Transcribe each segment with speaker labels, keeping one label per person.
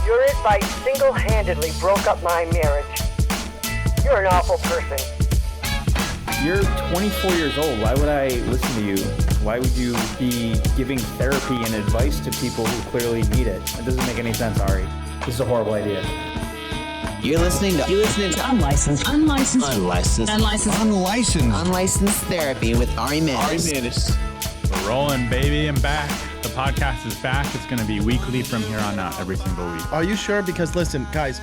Speaker 1: Your advice single-handedly broke up my marriage. You're an awful person.
Speaker 2: You're 24 years old. Why would I listen to you? Why would you be giving therapy and advice to people who clearly need it? It doesn't make any sense, Ari. This is a horrible idea.
Speaker 3: You're listening to unlicensed therapy with Ari Mannis.
Speaker 4: We're rolling, baby, and back. The podcast is back. It's going to be weekly from here on out, every single week.
Speaker 5: Are you sure? Because listen, guys,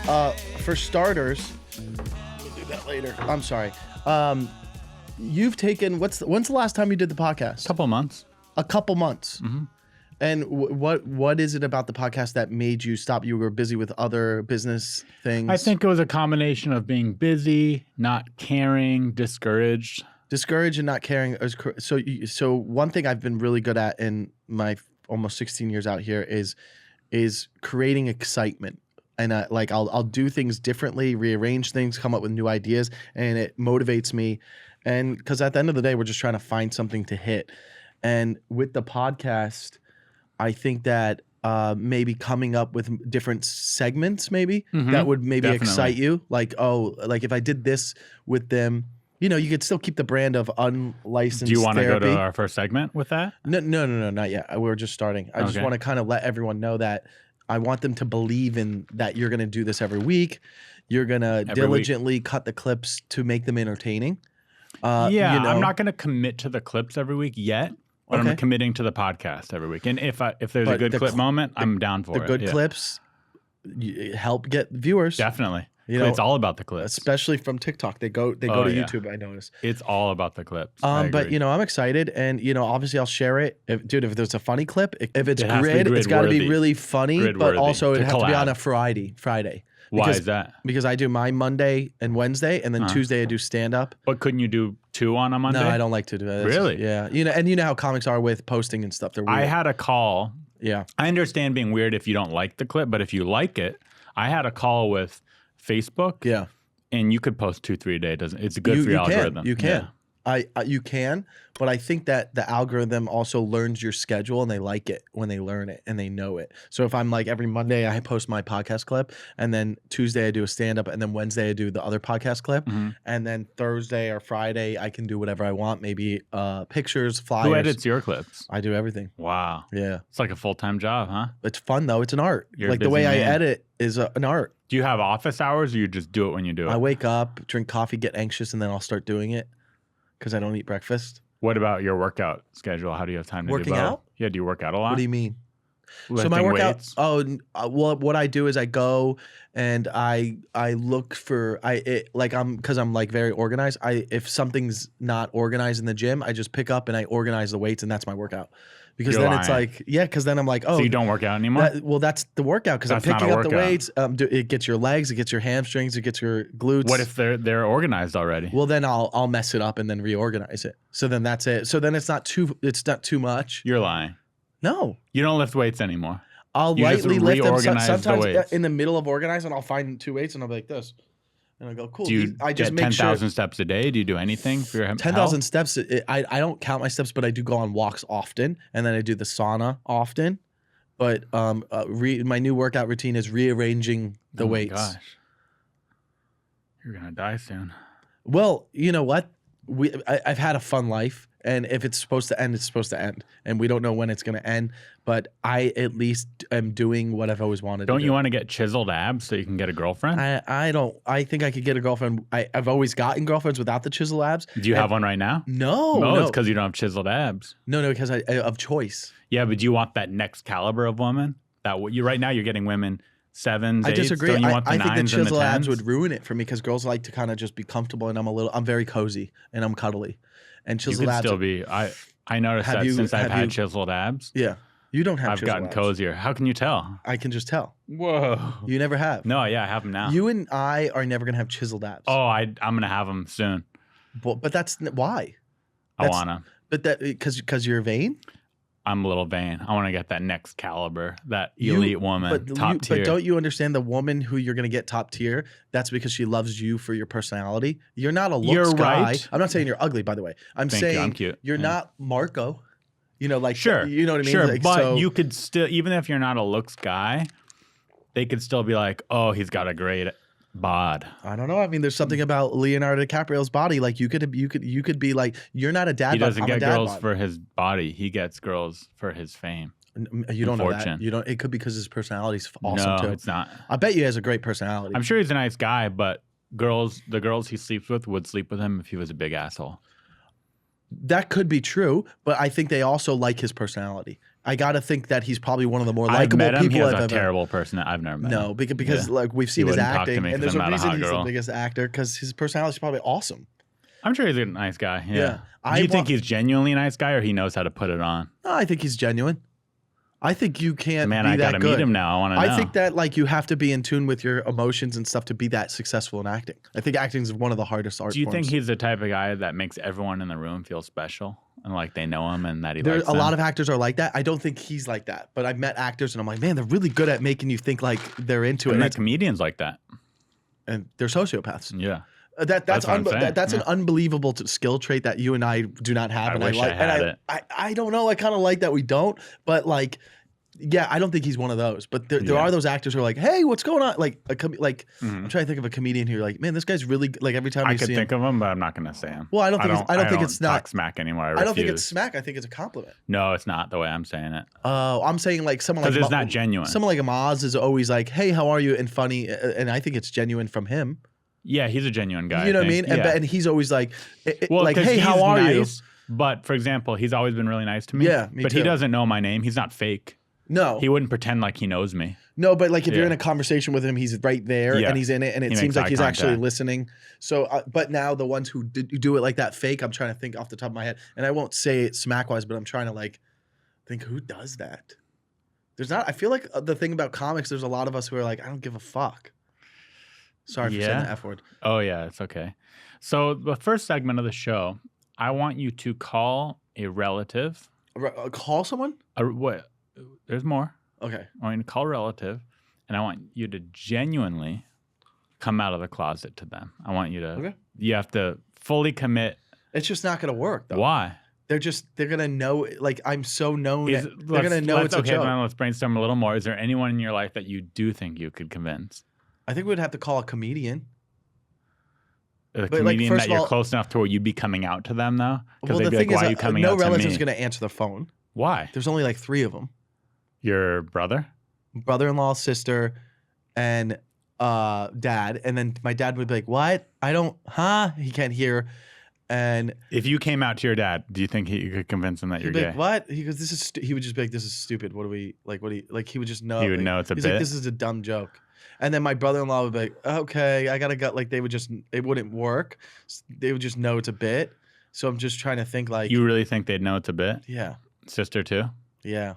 Speaker 5: for starters, we'll do that later. I'm sorry. You've taken, when's the last time you did the podcast?
Speaker 4: A couple months.
Speaker 5: A couple months.
Speaker 4: Mm-hmm.
Speaker 5: And what is it about the podcast that made you stop? You were busy with other business things.
Speaker 4: I think it was a combination of being busy, not caring, discouraged.
Speaker 5: Discouraged and not caring. So one thing I've been really good at in my almost 16 years out here is creating excitement. And I'll do things differently, rearrange things, come up with new ideas, and it motivates me. And because at the end of the day, we're just trying to find something to hit. And with the podcast, I think that maybe coming up with different segments, maybe that would maybe excite you. Like if I did this with them, you could still keep the brand of unlicensed.
Speaker 4: Do you want to
Speaker 5: therapy.
Speaker 4: go to our first segment with that?
Speaker 5: No, not yet. We're just starting. I just want to kind of let everyone know that I want them to believe in that you're going to do this every week. You're going to diligently cut the clips to make them entertaining.
Speaker 4: I'm not going to commit to the clips every week yet. But I'm committing to the podcast every week. And if there's a good clip moment, I'm down for it.
Speaker 5: The good clips help get viewers.
Speaker 4: Definitely. It's all about the clips.
Speaker 5: Especially from TikTok. They go to YouTube, I noticed.
Speaker 4: It's all about the clips.
Speaker 5: But I'm excited, and obviously I'll share it. If there's a funny clip, if it's it's got to be really funny, but also it has to be on a Friday.
Speaker 4: Why is that?
Speaker 5: Because I do my Monday and Wednesday, and then Tuesday I do stand-up.
Speaker 4: But couldn't you do two on a Monday?
Speaker 5: No, I don't like to do that.
Speaker 4: Really?
Speaker 5: Yeah. And you know how comics are with posting and stuff. They're weird.
Speaker 4: I had a call.
Speaker 5: Yeah.
Speaker 4: I understand being weird if you don't like the clip, but if you like it, I had a call with Facebook.
Speaker 5: Yeah.
Speaker 4: And you could post 2-3 a day. It's good for your algorithm.
Speaker 5: You can. You can, but I think that the algorithm also learns your schedule, and they like it when they learn it and they know it. So if I'm like every Monday I post my podcast clip, and then Tuesday I do a stand-up, and then Wednesday I do the other podcast clip, and then Thursday or Friday I can do whatever I want, maybe pictures, flyers.
Speaker 4: Who edits your clips?
Speaker 5: I do everything.
Speaker 4: Wow.
Speaker 5: Yeah.
Speaker 4: It's like a full-time job, huh?
Speaker 5: It's fun though. It's an art.
Speaker 4: You're
Speaker 5: like the way I edit is an art.
Speaker 4: Do you have office hours, or you just do it when you do it?
Speaker 5: I wake up, drink coffee, get anxious, and then I'll start doing it. Because I don't eat breakfast.
Speaker 4: What about your workout schedule? How do you have time to do both?
Speaker 5: Working out?
Speaker 4: Yeah, do you work out a lot?
Speaker 5: What do you mean?
Speaker 4: Lifting
Speaker 5: so my workout.
Speaker 4: weights?
Speaker 5: Well, what I do is I go and I look for because I'm like very organized. If something's not organized in the gym, I just pick up and I organize the weights, and that's my workout. Because
Speaker 4: You're
Speaker 5: then
Speaker 4: lying.
Speaker 5: it's like, because then I'm like,
Speaker 4: So you don't work out anymore?
Speaker 5: That's the workout, because I'm
Speaker 4: That's not
Speaker 5: picking
Speaker 4: a
Speaker 5: up the
Speaker 4: workout.
Speaker 5: weights. It gets your legs, it gets your hamstrings, it gets your glutes.
Speaker 4: What if they're organized already?
Speaker 5: Well, then I'll mess it up and then reorganize it. So then that's it. So then it's not too much.
Speaker 4: You're lying.
Speaker 5: No.
Speaker 4: You don't lift weights anymore.
Speaker 5: I'll
Speaker 4: You just
Speaker 5: lightly lift them.
Speaker 4: reorganize the
Speaker 5: Sometimes
Speaker 4: weights.
Speaker 5: in the middle of organizing, I'll find 2 weights and I'll be like this. And I go, cool.
Speaker 4: Do you
Speaker 5: I just
Speaker 4: get
Speaker 5: make
Speaker 4: 10,000 steps a day? Do you do anything for your health?
Speaker 5: 10,000 steps. I don't count my steps, but I do go on walks often. And then I do the sauna often. But my new workout routine is rearranging the weights.
Speaker 4: Gosh. You're going to die soon.
Speaker 5: Well, you know what? I've had a fun life. And if it's supposed to end, it's supposed to end. And we don't know when it's going to end. But I at least am doing what I've always wanted to do.
Speaker 4: Don't you want to get chiseled abs so you can get a girlfriend?
Speaker 5: I don't. I think I could get a girlfriend. I've always gotten girlfirlds without the chisel abs.
Speaker 4: Do you have one right now?
Speaker 5: No.
Speaker 4: It's because you don't have chiseled abs.
Speaker 5: No, because of choice.
Speaker 4: Yeah, but do you want that next caliber of woman? Right now you're getting women 7s, 8s.
Speaker 5: I disagree.
Speaker 4: Don't you want the
Speaker 5: I think the
Speaker 4: 9s and the
Speaker 5: chisel abs
Speaker 4: 10s?
Speaker 5: would ruin it for me, because girls like to kind of just be comfortable, and I'm very cozy and I'm cuddly. And
Speaker 4: You
Speaker 5: chisel
Speaker 4: could
Speaker 5: abs.
Speaker 4: still be. I noticed that since I've had chiseled abs.
Speaker 5: Yeah. You don't have
Speaker 4: I've
Speaker 5: chisel
Speaker 4: gotten
Speaker 5: abs.
Speaker 4: cozier. How can you tell?
Speaker 5: I can just tell.
Speaker 4: Whoa.
Speaker 5: You never have.
Speaker 4: No, yeah, I have them now.
Speaker 5: You and I are never going to have chiseled abs.
Speaker 4: Oh, I'm going to have them soon.
Speaker 5: But that's why.
Speaker 4: I want to.
Speaker 5: But that because you're vain?
Speaker 4: I'm a little vain. I want to get that next caliber, that elite woman, top tier.
Speaker 5: But don't you understand, the woman who you're going to get top tier, that's because she loves you for your personality. You're not a looks guy.
Speaker 4: Right.
Speaker 5: I'm not saying you're ugly, by the way. I'm
Speaker 4: Thank you.
Speaker 5: saying
Speaker 4: I'm cute.
Speaker 5: You're not Marco.
Speaker 4: Sure.
Speaker 5: You know what I mean?
Speaker 4: Sure,
Speaker 5: Like,
Speaker 4: but
Speaker 5: so,
Speaker 4: you could still, even if you're not a looks guy, they could still be like, oh, he's got a great bod.
Speaker 5: I don't know. I mean, there's something about Leonardo DiCaprio's body. Like you could be like, you're not a dad.
Speaker 4: He doesn't
Speaker 5: I'm
Speaker 4: get
Speaker 5: a dad
Speaker 4: girls
Speaker 5: bod.
Speaker 4: for his body. He gets girls for his fame.
Speaker 5: You don't know that.
Speaker 4: Fortune.
Speaker 5: You don't. It could be because his personality's awesome too.
Speaker 4: No, it's not.
Speaker 5: I bet he has a great personality.
Speaker 4: I'm sure he's a nice guy, but the girls he sleeps with would sleep with him if he was a big asshole.
Speaker 5: That could be true, but I think they also like his personality. I got to think that he's probably one of the more likable people
Speaker 4: He has
Speaker 5: I've
Speaker 4: a
Speaker 5: ever.
Speaker 4: Terrible person. I've never met him.
Speaker 5: No, because like we've seen
Speaker 4: He
Speaker 5: his
Speaker 4: wouldn't talk to
Speaker 5: acting,
Speaker 4: me
Speaker 5: and
Speaker 4: 'cause
Speaker 5: there's
Speaker 4: I'm
Speaker 5: a
Speaker 4: not a
Speaker 5: reason
Speaker 4: hot
Speaker 5: he's
Speaker 4: girl.
Speaker 5: the biggest actor because his personality is probably awesome.
Speaker 4: I'm sure he's a nice guy. Yeah.
Speaker 5: Yeah.
Speaker 4: Do you think he's genuinely a nice guy, or he knows how to put it on?
Speaker 5: No, I think he's genuine. I think you can't
Speaker 4: Man,
Speaker 5: be
Speaker 4: I
Speaker 5: that
Speaker 4: gotta
Speaker 5: good.
Speaker 4: meet him now. I want to know.
Speaker 5: I think that like you have to be in tune with your emotions and stuff to be that successful in acting. I think acting is one of the hardest art
Speaker 4: Do you
Speaker 5: forms.
Speaker 4: think he's the type of guy that makes everyone in the room feel special and like they know him and that he
Speaker 5: There's
Speaker 4: likes
Speaker 5: a
Speaker 4: them?
Speaker 5: lot of actors are like that. I don't think he's like that. But I've met actors and I'm like, man, they're really good at making you think like they're into
Speaker 4: and
Speaker 5: it.
Speaker 4: met comedians like that.
Speaker 5: And they're sociopaths.
Speaker 4: Yeah.
Speaker 5: That's
Speaker 4: what I'm saying.
Speaker 5: that's an unbelievable skill trait that you and I do not have.
Speaker 4: I
Speaker 5: and
Speaker 4: wish
Speaker 5: I like,
Speaker 4: I had
Speaker 5: and
Speaker 4: it.
Speaker 5: I don't know. I kind of like that we don't. But like, yeah, I don't think he's one of those. But there are those actors who are like, hey, what's going on? Like I'm trying to think of a comedian who you're like, man, this guy's really like every time
Speaker 4: I
Speaker 5: you
Speaker 4: could
Speaker 5: see
Speaker 4: think
Speaker 5: him.
Speaker 4: of him, but I'm not going to say him.
Speaker 5: Well, I don't think it's not
Speaker 4: talk smack anymore.
Speaker 5: I don't think it's smack. I think it's a compliment.
Speaker 4: No, it's not the way I'm saying it.
Speaker 5: Oh, I'm saying like someone like
Speaker 4: Because it's not genuine.
Speaker 5: Someone like Maz is always like, hey, how are you? And funny, and I think it's genuine from him.
Speaker 4: Yeah, he's a genuine guy.
Speaker 5: You know what I
Speaker 4: think.
Speaker 5: mean?
Speaker 4: Yeah.
Speaker 5: And he's always like,
Speaker 4: Well,
Speaker 5: like,
Speaker 4: 'cause
Speaker 5: hey,
Speaker 4: he's
Speaker 5: how are
Speaker 4: nice,
Speaker 5: you?
Speaker 4: But for example, he's always been really nice to me.
Speaker 5: Yeah, me
Speaker 4: but
Speaker 5: too.
Speaker 4: he doesn't know my name. He's not fake.
Speaker 5: No,
Speaker 4: He wouldn't pretend like he knows me.
Speaker 5: no, but like if you're
Speaker 4: Yeah.
Speaker 5: in a conversation with him, he's right there
Speaker 4: Yeah.
Speaker 5: and he's in it, and it
Speaker 4: He
Speaker 5: seems
Speaker 4: makes
Speaker 5: like
Speaker 4: eye
Speaker 5: he's actually
Speaker 4: contact.
Speaker 5: listening. So, but now the ones who do it like that fake, I'm trying to think off the top of my head, and I won't say it smack wise, but I'm trying to like think who does that. There's not. I feel like the thing about comics, there's a lot of us who are like, I don't give a fuck. Sorry for saying the F word.
Speaker 4: Oh, yeah, it's okay. So the first segment of the show, I want you to call a relative.
Speaker 5: Call someone?
Speaker 4: What? There's more.
Speaker 5: Okay.
Speaker 4: I want you to call a relative, and I want you to genuinely come out of the closet to them. I want you to.
Speaker 5: Okay.
Speaker 4: You have to fully commit.
Speaker 5: It's just not going to work, though.
Speaker 4: Why?
Speaker 5: They're going to know, like, I'm so known.
Speaker 4: They're
Speaker 5: They're going to know it's a joke.
Speaker 4: Then let's brainstorm a little more. Is there anyone in your life that you do think you could convince?
Speaker 5: I think we'd have to call a comedian.
Speaker 4: A
Speaker 5: But, like,
Speaker 4: comedian
Speaker 5: first
Speaker 4: that
Speaker 5: of
Speaker 4: you're
Speaker 5: all-
Speaker 4: close enough to where you'd be coming out to them, though? Because
Speaker 5: Well,
Speaker 4: they'd
Speaker 5: the
Speaker 4: be like,
Speaker 5: thing
Speaker 4: why are
Speaker 5: is,
Speaker 4: you coming
Speaker 5: no
Speaker 4: out to
Speaker 5: relative's
Speaker 4: me?
Speaker 5: going to answer the phone.
Speaker 4: Why?
Speaker 5: There's only like 3 of them.
Speaker 4: Your brother?
Speaker 5: Brother-in-law, sister, and dad. And then my dad would be like, what? I don't, He can't hear. And
Speaker 4: If you came out to your dad, do you think you could convince him that
Speaker 5: he'd
Speaker 4: you're
Speaker 5: be
Speaker 4: gay?
Speaker 5: like, what? He goes, he would just be like, this is stupid. What do we, like, he would just know.
Speaker 4: He would
Speaker 5: like,
Speaker 4: know it's a
Speaker 5: he's
Speaker 4: bit?
Speaker 5: like, this is a dumb joke. And then my brother-in-law would be like, okay, I got to go. Like, they would just, it wouldn't work. They would just know it's a bit. So I'm just trying to think like.
Speaker 4: You really think they'd know it's a bit?
Speaker 5: Yeah.
Speaker 4: Sister, too?
Speaker 5: Yeah.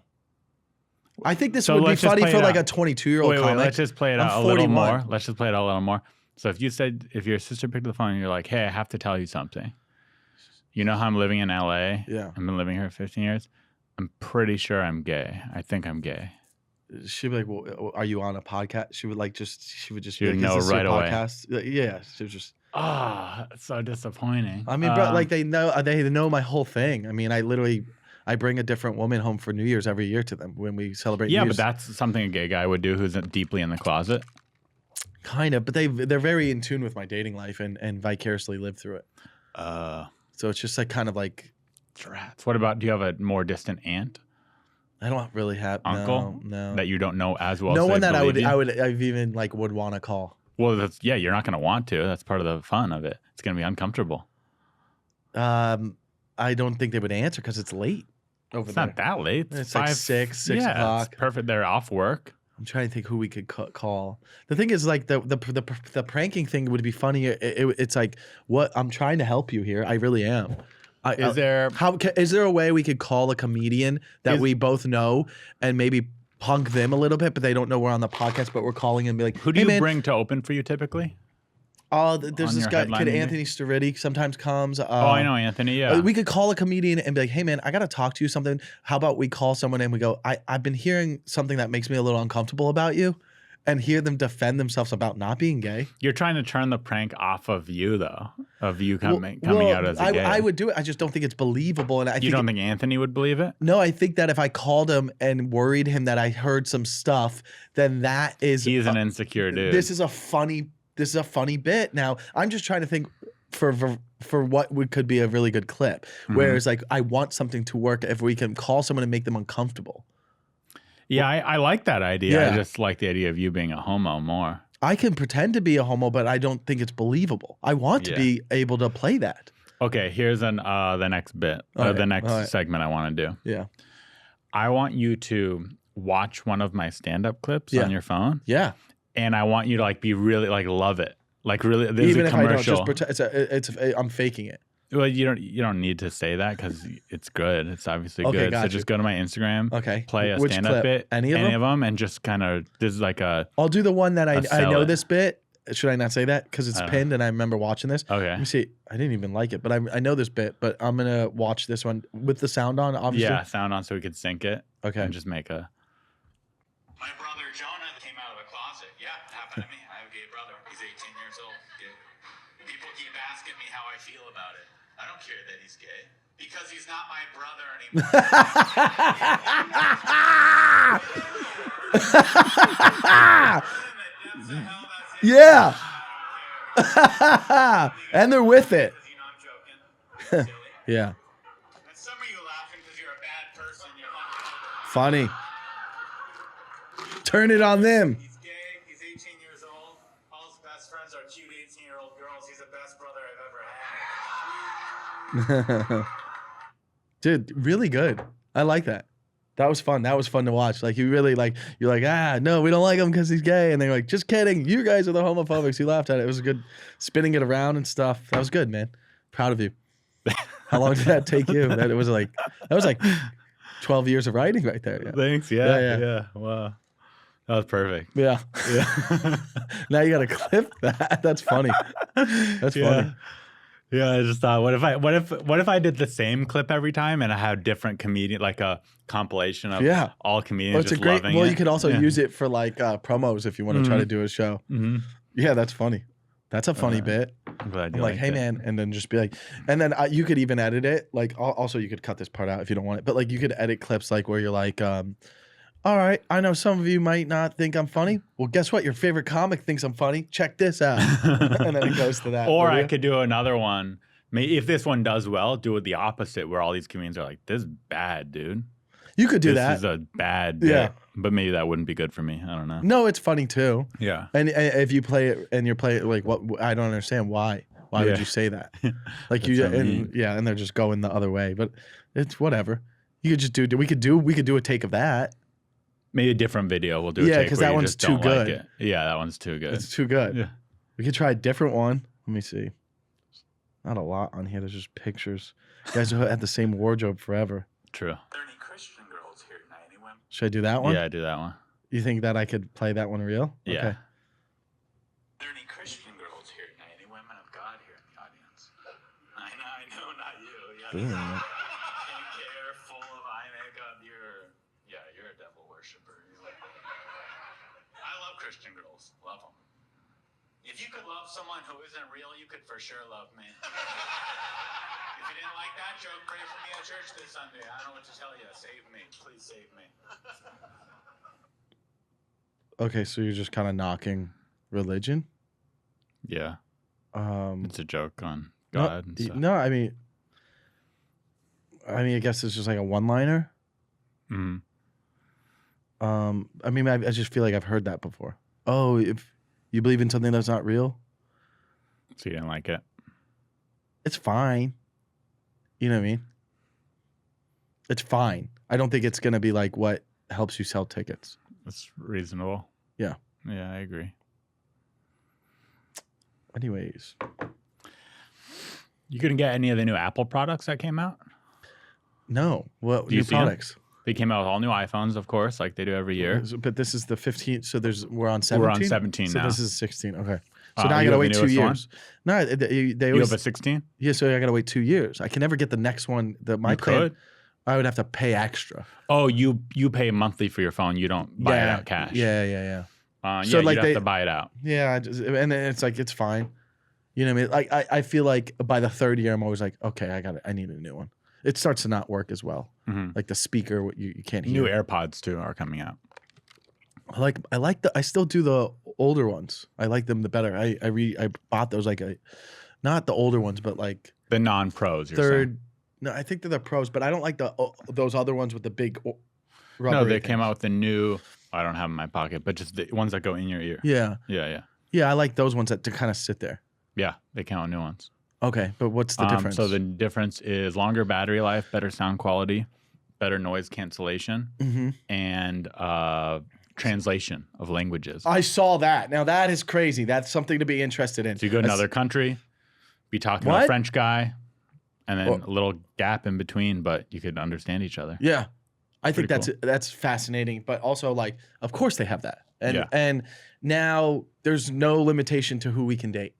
Speaker 5: I think this
Speaker 4: So
Speaker 5: would be
Speaker 4: let's just
Speaker 5: funny
Speaker 4: play
Speaker 5: for
Speaker 4: it
Speaker 5: like
Speaker 4: out.
Speaker 5: a 22-year-old
Speaker 4: Wait,
Speaker 5: comic.
Speaker 4: let's just play it
Speaker 5: I'm
Speaker 4: out a little
Speaker 5: 41.
Speaker 4: more. Let's just play it out a little more. So if your sister picked up the phone and you're like, hey, I have to tell you something. You know how I'm living in LA?
Speaker 5: Yeah.
Speaker 4: I've been living here 15 years. I'm pretty sure I'm gay. I think I'm gay.
Speaker 5: She'd be like, well, are you on a podcast? She would just
Speaker 4: She would
Speaker 5: be like,
Speaker 4: know
Speaker 5: is this your
Speaker 4: right away.
Speaker 5: podcast? Yeah. She was just,
Speaker 4: Ah, it's so disappointing.
Speaker 5: I mean, bro, like they know my whole thing. I mean, I bring a different woman home for New Year's every year to them when we celebrate.
Speaker 4: Yeah,
Speaker 5: New
Speaker 4: but
Speaker 5: Year's.
Speaker 4: that's something a gay guy would do who's deeply in the closet.
Speaker 5: Kind of, but they're very in tune with my dating life and vicariously live through it. So it's just like kind of like,
Speaker 4: Rats. What about, do you have a more distant aunt,
Speaker 5: I don't really have
Speaker 4: uncle
Speaker 5: no.
Speaker 4: that you don't know as well?
Speaker 5: No
Speaker 4: so
Speaker 5: one
Speaker 4: they
Speaker 5: that
Speaker 4: believe you?
Speaker 5: I've even like would want to call.
Speaker 4: Well, you're not going to want to. That's part of the fun of it. It's going to be uncomfortable.
Speaker 5: I don't think they would answer because it's late over
Speaker 4: It's
Speaker 5: there.
Speaker 4: not that late.
Speaker 5: It's like 6 o'clock.
Speaker 4: It's perfect. They're off work.
Speaker 5: I'm trying to think who we could call. The thing is, like the pranking thing would be funny. It's like, what? I'm trying to help you here. I really am.
Speaker 4: Is there
Speaker 5: Is there a way we could call a comedian that we both know and maybe punk them a little bit, but they don't know we're on the podcast, but we're calling and be like,
Speaker 4: who do
Speaker 5: hey,
Speaker 4: you
Speaker 5: man,
Speaker 4: bring to open for you typically?
Speaker 5: Oh, there's
Speaker 4: on
Speaker 5: this
Speaker 4: your
Speaker 5: guy,
Speaker 4: headline
Speaker 5: kid
Speaker 4: meeting?
Speaker 5: Anthony Staridi sometimes comes.
Speaker 4: Oh, I know Anthony. Yeah.
Speaker 5: We could call a comedian and be like, hey, man, I got to talk to you something. How about we call someone and we go, I've been hearing something that makes me a little uncomfortable about you. and hear them defend themselves about not being gay.
Speaker 4: You're trying to turn the prank off of you, though, of you coming out as a gay.
Speaker 5: I would do it. I just don't think it's believable. And
Speaker 4: you don't think Anthony would believe it?
Speaker 5: No, I think that if I called him and worried him that I heard some stuff, then that is
Speaker 4: he's an insecure dude.
Speaker 5: This is a funny bit. Now I'm just trying to think for what could be a really good clip. Whereas like I want something to work if we can call someone and make them uncomfortable.
Speaker 4: Yeah, I like that idea. Yeah. I just like the idea of you being a homo more.
Speaker 5: I can pretend to be a homo, but I don't think it's believable. I want to be able to play that.
Speaker 4: Okay, here's the next bit, the next segment I want to do.
Speaker 5: Yeah.
Speaker 4: I want you to watch one of my stand-up clips on your phone.
Speaker 5: Yeah.
Speaker 4: And I want you to like be really like love it. Like really, there's
Speaker 5: even
Speaker 4: a
Speaker 5: if
Speaker 4: commercial.
Speaker 5: I don't, just pretend, I'm faking it.
Speaker 4: Well, you don't need to say that because it's good. It's obviously good.
Speaker 5: Gotcha.
Speaker 4: So just go to my Instagram.
Speaker 5: Okay.
Speaker 4: Play a stand-up bit.
Speaker 5: Any of them,
Speaker 4: and just kind of this is like a.
Speaker 5: I'll do the one that I know this bit. Should I not say that because it's pinned and I remember watching this?
Speaker 4: Okay.
Speaker 5: Let me see. I didn't even like it, but I know this bit. But I'm gonna watch this one with the sound on. Obviously.
Speaker 4: Yeah, sound on so we could sync it.
Speaker 5: Okay.
Speaker 4: And just make a.
Speaker 6: My brother Jonah came out of the closet. Yeah, it happened to me. I have a gay brother. He's 18 years old. Gay. People keep asking me how I feel about it. I don't care that he's gay because he's not my brother anymore.
Speaker 5: Yeah. And they're with it.
Speaker 6: You know I'm joking. Silly.
Speaker 5: Yeah.
Speaker 6: And some of you laughing because you're a bad person. You're not.
Speaker 5: Funny. Turn it on them.
Speaker 6: He's gay. He's 18 years old. All his best friends are cute 18-year-old girls. He's the best brother I've ever had.
Speaker 5: Dude, really good. I like that. That was fun. That was fun to watch. Like you really like. You're like, no, we don't like him because he's gay, and they're like, just kidding. You guys are the homophobics. You laughed at it. It was good, spinning it around and stuff. That was good, man. Proud of you. How long did that take you? That was like 12 years of writing right there. Yeah.
Speaker 4: Thanks. Yeah. Wow. That was perfect.
Speaker 5: Yeah. Now you got to clip that. That's funny. That's funny.
Speaker 4: Yeah, I just thought, what if I did the same clip every time and I had different comedian, like a compilation of all comedians just loving it.
Speaker 5: Well, you could also use it for like promos if you want to try to do a show. Mm-hmm. Yeah, that's funny. That's a funny bit.
Speaker 4: I'm glad you
Speaker 5: like, hey man, and then just be like, and then you could even edit it. Like, also you could cut this part out if you don't want it, but like you could edit clips like where you're like, all right, I know some of you might not think I'm funny. Well, guess what? Your favorite comic thinks I'm funny. Check this out. And then it goes to that.
Speaker 4: Or I could do another one. Maybe if this one does well, do it the opposite where all these comedians are like, this is bad, dude.
Speaker 5: You could do that.
Speaker 4: This is a bad bit. Yeah. But maybe that wouldn't be good for me. I don't know.
Speaker 5: No, it's funny too.
Speaker 4: Yeah.
Speaker 5: And if you play it and you're playing it like, what? I don't understand why. Why would you say that? Like you, and they're just going the other way. But it's whatever. You could just do. We could do a take of that.
Speaker 4: Maybe a different video. We'll do a take
Speaker 5: because that one's too good.
Speaker 4: Like yeah, that one's too good.
Speaker 5: It's too good.
Speaker 4: Yeah.
Speaker 5: We could try a different one. Let me see. Not a lot on here. There's just pictures. You guys have had the same wardrobe forever.
Speaker 4: True.
Speaker 6: Are there any Christian girls here tonight? Anyone?
Speaker 5: Should I do that one?
Speaker 4: Yeah, do that one.
Speaker 5: You think that I could play that one real?
Speaker 4: Yeah.
Speaker 5: Okay.
Speaker 6: Are there any Christian girls here tonight? Any women of God here in the audience? I know, not you. Yeah.
Speaker 5: Damn.
Speaker 6: Pink hair, full of eye makeup. You're a devil worshiper. I love Christian girls. Love them. If you could love someone who isn't real, you could for sure love me. If you didn't like that joke, pray for me at church this Sunday. I don't know what to tell you. Save me. Please save me.
Speaker 5: Okay, so you're just kind of knocking religion?
Speaker 4: Yeah. It's a joke on God.
Speaker 5: No, I mean, I guess it's just like a one-liner.
Speaker 4: Mm-hmm.
Speaker 5: I mean, I just feel like I've heard that before. Oh, if you believe in something that's not real,
Speaker 4: so you didn't like it?
Speaker 5: It's fine. You know what I mean? It's fine. I don't think it's gonna be like what helps you sell tickets.
Speaker 4: That's reasonable.
Speaker 5: Yeah.
Speaker 4: Yeah, I agree.
Speaker 5: Anyways,
Speaker 4: you couldn't get any of the new Apple products that came out?
Speaker 5: No. What new products?
Speaker 4: They came out with all new iPhones, of course, like they do every year.
Speaker 5: But this is the 15th, so we're on 17?
Speaker 4: We're on 17
Speaker 5: so
Speaker 4: now.
Speaker 5: This is 16, okay. So now I gotta wait 2 years.
Speaker 4: One?
Speaker 5: No, they
Speaker 4: you have a 16?
Speaker 5: Yeah, so I gotta wait 2 years. I can never get the next one. My plan,
Speaker 4: could.
Speaker 5: I would have to pay extra.
Speaker 4: Oh, you pay monthly for your phone. You don't buy it out cash.
Speaker 5: Yeah.
Speaker 4: So like you'd have to buy it out.
Speaker 5: Yeah, and then it's like it's fine. You know what I mean? Like I feel like by the third year, I'm always like, okay, I need a new one. It starts to not work as well. Like the speaker, you can't hear.
Speaker 4: New AirPods too are coming out.
Speaker 5: I still do the older ones. I like them the better. I bought those not the older ones, but like
Speaker 4: the non-pros.
Speaker 5: Third. No, I think they're the pros, but I don't like those other ones with the big.
Speaker 4: No, they came out with the new. I don't have them in my pocket, but just the ones that go in your ear.
Speaker 5: Yeah.
Speaker 4: Yeah.
Speaker 5: I like those ones to kind of sit there.
Speaker 4: Yeah, they come out new ones.
Speaker 5: Okay, but what's the difference?
Speaker 4: So the difference is longer battery life, better sound quality, better noise cancellation, and translation of languages.
Speaker 5: I saw that. Now that is crazy. That's something to be interested in.
Speaker 4: So you go to another country, be talking to a French guy, and then a little gap in between, but you could understand each other.
Speaker 5: Yeah. I think that's fascinating, but also like, of course they have that. And now there's no limitation to who we can date.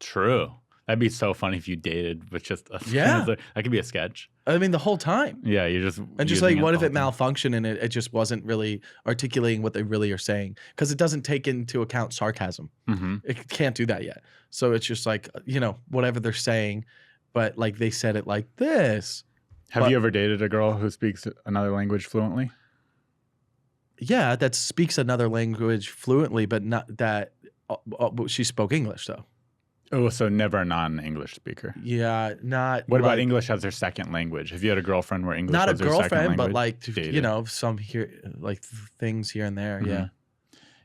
Speaker 4: True. That'd be so funny if you dated with just a that could be a sketch.
Speaker 5: I mean, the whole time.
Speaker 4: Yeah, you're just
Speaker 5: and just like, what if it malfunctioned and it just wasn't really articulating what they really are saying? Because it doesn't take into account sarcasm. It can't do that yet. So it's just like, whatever they're saying, but like they said it like this.
Speaker 4: Have you ever dated a girl who speaks another language fluently?
Speaker 5: Yeah, that speaks another language fluently, but not that she spoke English though.
Speaker 4: Oh, so never a non-English speaker.
Speaker 5: Yeah, not.
Speaker 4: What about English as their second language? If you had a girlfriend where English was their second language,
Speaker 5: not a girlfriend, but like some here, like things here and there. Yeah.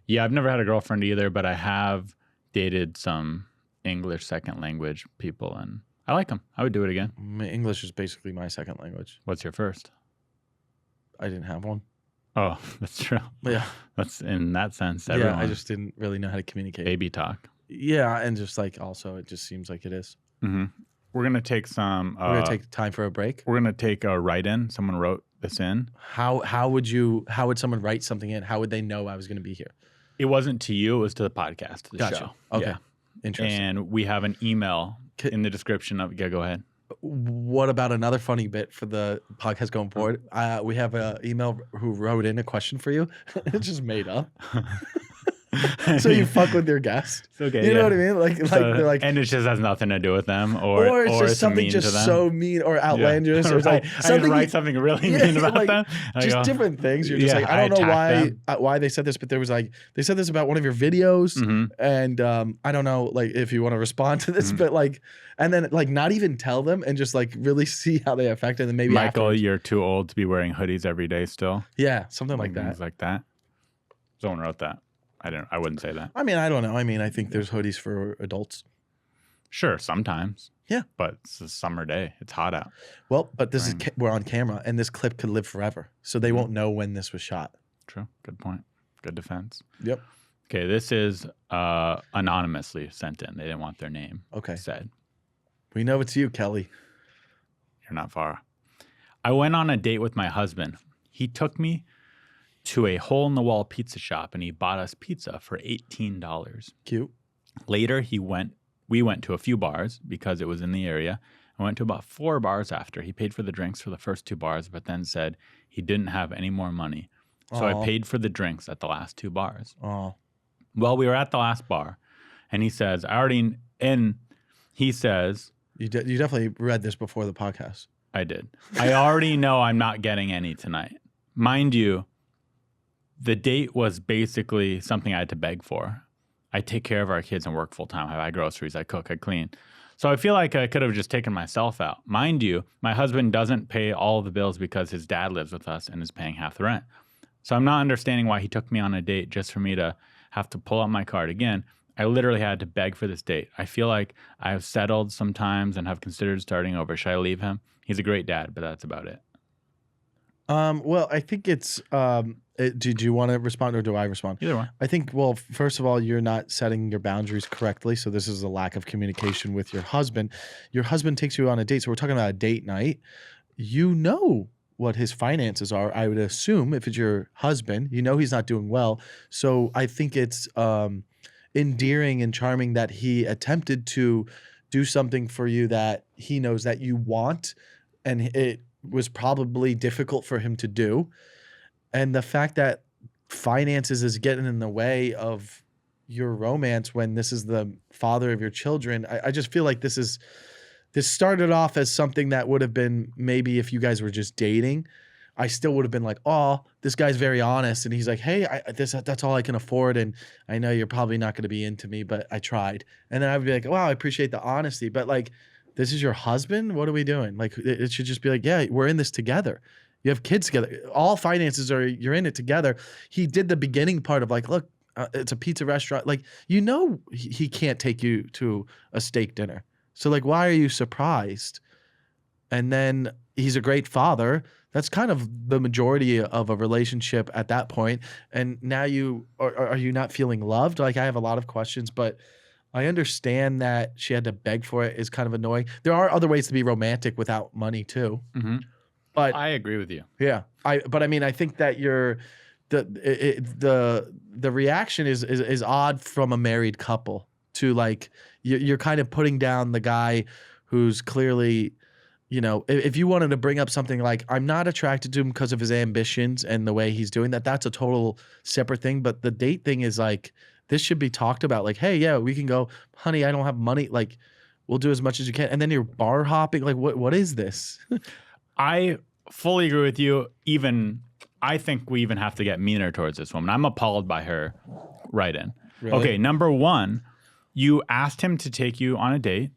Speaker 4: Yeah, I've never had a girlfriend either, but I have dated some English second language people, and I like them. I would do it again.
Speaker 5: English is basically my second language.
Speaker 4: What's your first?
Speaker 5: I didn't have one.
Speaker 4: Oh, that's true.
Speaker 5: Yeah.
Speaker 4: That's in that sense.
Speaker 5: Yeah, I just didn't really know how to communicate.
Speaker 4: Baby talk.
Speaker 5: Yeah, and just like also it just seems like it is.
Speaker 4: We're going to take some...
Speaker 5: we're going to take time for a break?
Speaker 4: We're going to take a write-in. Someone wrote this in.
Speaker 5: How would someone write something in? How would they know I was going to be here?
Speaker 4: It wasn't to you. It was to the podcast, the show.
Speaker 5: Okay.
Speaker 4: Yeah.
Speaker 5: Interesting.
Speaker 4: And we have an email in the description of... Yeah, go ahead.
Speaker 5: What about another funny bit for the podcast going forward? We have an email who wrote in a question for you. It's just made up. So you fuck with your guest.
Speaker 4: Okay,
Speaker 5: you know what I mean? Like they're like,
Speaker 4: and it just has nothing to do with them, or
Speaker 5: it's just something just so mean or outlandish, or like
Speaker 4: something write something really mean about them.
Speaker 5: Just different things. You're just like, I don't know why they said this, but there was like they said this about one of your videos, and I don't know like if you want to respond to this, but like, and then like not even tell them and just like really see how they affect it, and then maybe
Speaker 4: Michael,
Speaker 5: afterwards.
Speaker 4: You're too old to be wearing hoodies every day still.
Speaker 5: Yeah, something like that.
Speaker 4: Things like that. Someone wrote that. I wouldn't say that.
Speaker 5: I mean, I don't know. I mean, I think there's hoodies for adults.
Speaker 4: Sure, sometimes.
Speaker 5: Yeah.
Speaker 4: But it's a summer day. It's hot out.
Speaker 5: Well, but this is we're on camera, and this clip could live forever. So they won't know when this was shot.
Speaker 4: True. Good point. Good defense.
Speaker 5: Yep.
Speaker 4: Okay, this is anonymously sent in. They didn't want their name said.
Speaker 5: We know it's you, Kelly.
Speaker 4: You're not far. I went on a date with my husband. He took me to a hole-in-the-wall pizza shop, and he bought us pizza for $18.
Speaker 5: Cute.
Speaker 4: Later, we went to a few bars because it was in the area. I went to about 4 bars after. He paid for the drinks for the first 2 bars, but then said he didn't have any more money. So I paid for the drinks at the last 2 bars.
Speaker 5: Oh.
Speaker 4: Well, we were at the last bar, and he says, he says...
Speaker 5: You definitely read this before the podcast.
Speaker 4: I did. I already know I'm not getting any tonight. Mind you, the date was basically something I had to beg for. I take care of our kids and work full time. I buy groceries, I cook, I clean. So I feel like I could have just taken myself out. Mind you, my husband doesn't pay all of the bills because his dad lives with us and is paying half the rent. So I'm not understanding why he took me on a date just for me to have to pull out my card. Again, I literally had to beg for this date. I feel like I have settled sometimes and have considered starting over. Should I leave him? He's a great dad, but that's about it.
Speaker 5: Well, I think it's... Did you want to respond or do I respond?
Speaker 4: Either one.
Speaker 5: I think, well, first of all, you're not setting your boundaries correctly. So this is a lack of communication with your husband. Your husband takes you on a date. So we're talking about a date night. You know what his finances are. I would assume if it's your husband, you know he's not doing well. So I think it's endearing and charming that he attempted to do something for you that he knows that you want. And it was probably difficult for him to do. And the fact that finances is getting in the way of your romance when this is the father of your children. I just feel like this started off as something that would have been maybe if you guys were just dating. I still would have been like, oh, this guy's very honest. And he's like, hey, that's all I can afford. And I know you're probably not going to be into me, but I tried. And then I would be like, wow, I appreciate the honesty. But like, this is your husband? What are we doing? Like, it should just be like, yeah, we're in this together. You have kids together. All finances you're in it together. He did the beginning part of like, look, it's a pizza restaurant. Like, he can't take you to a steak dinner. So like, why are you surprised? And then he's a great father. That's kind of the majority of a relationship at that point. And now are you not feeling loved? Like, I have a lot of questions, but I understand that she had to beg for it is kind of annoying. There are other ways to be romantic without money too.
Speaker 4: Mm-hmm.
Speaker 5: But
Speaker 4: I agree with you.
Speaker 5: Yeah. I mean, I think that the reaction is odd from a married couple to like, you're kind of putting down the guy who's clearly, if you wanted to bring up something like, I'm not attracted to him because of his ambitions and the way he's doing that, that's a total separate thing. But the date thing is like, this should be talked about. Like, hey, yeah, we can go, honey, I don't have money. Like, we'll do as much as you can. And then you're bar hopping. Like, what is this?
Speaker 4: I fully agree with you. I think we even have to get meaner towards this woman. I'm appalled by her write-in.
Speaker 5: Really?
Speaker 4: Okay, number one, you asked him to take you on a date.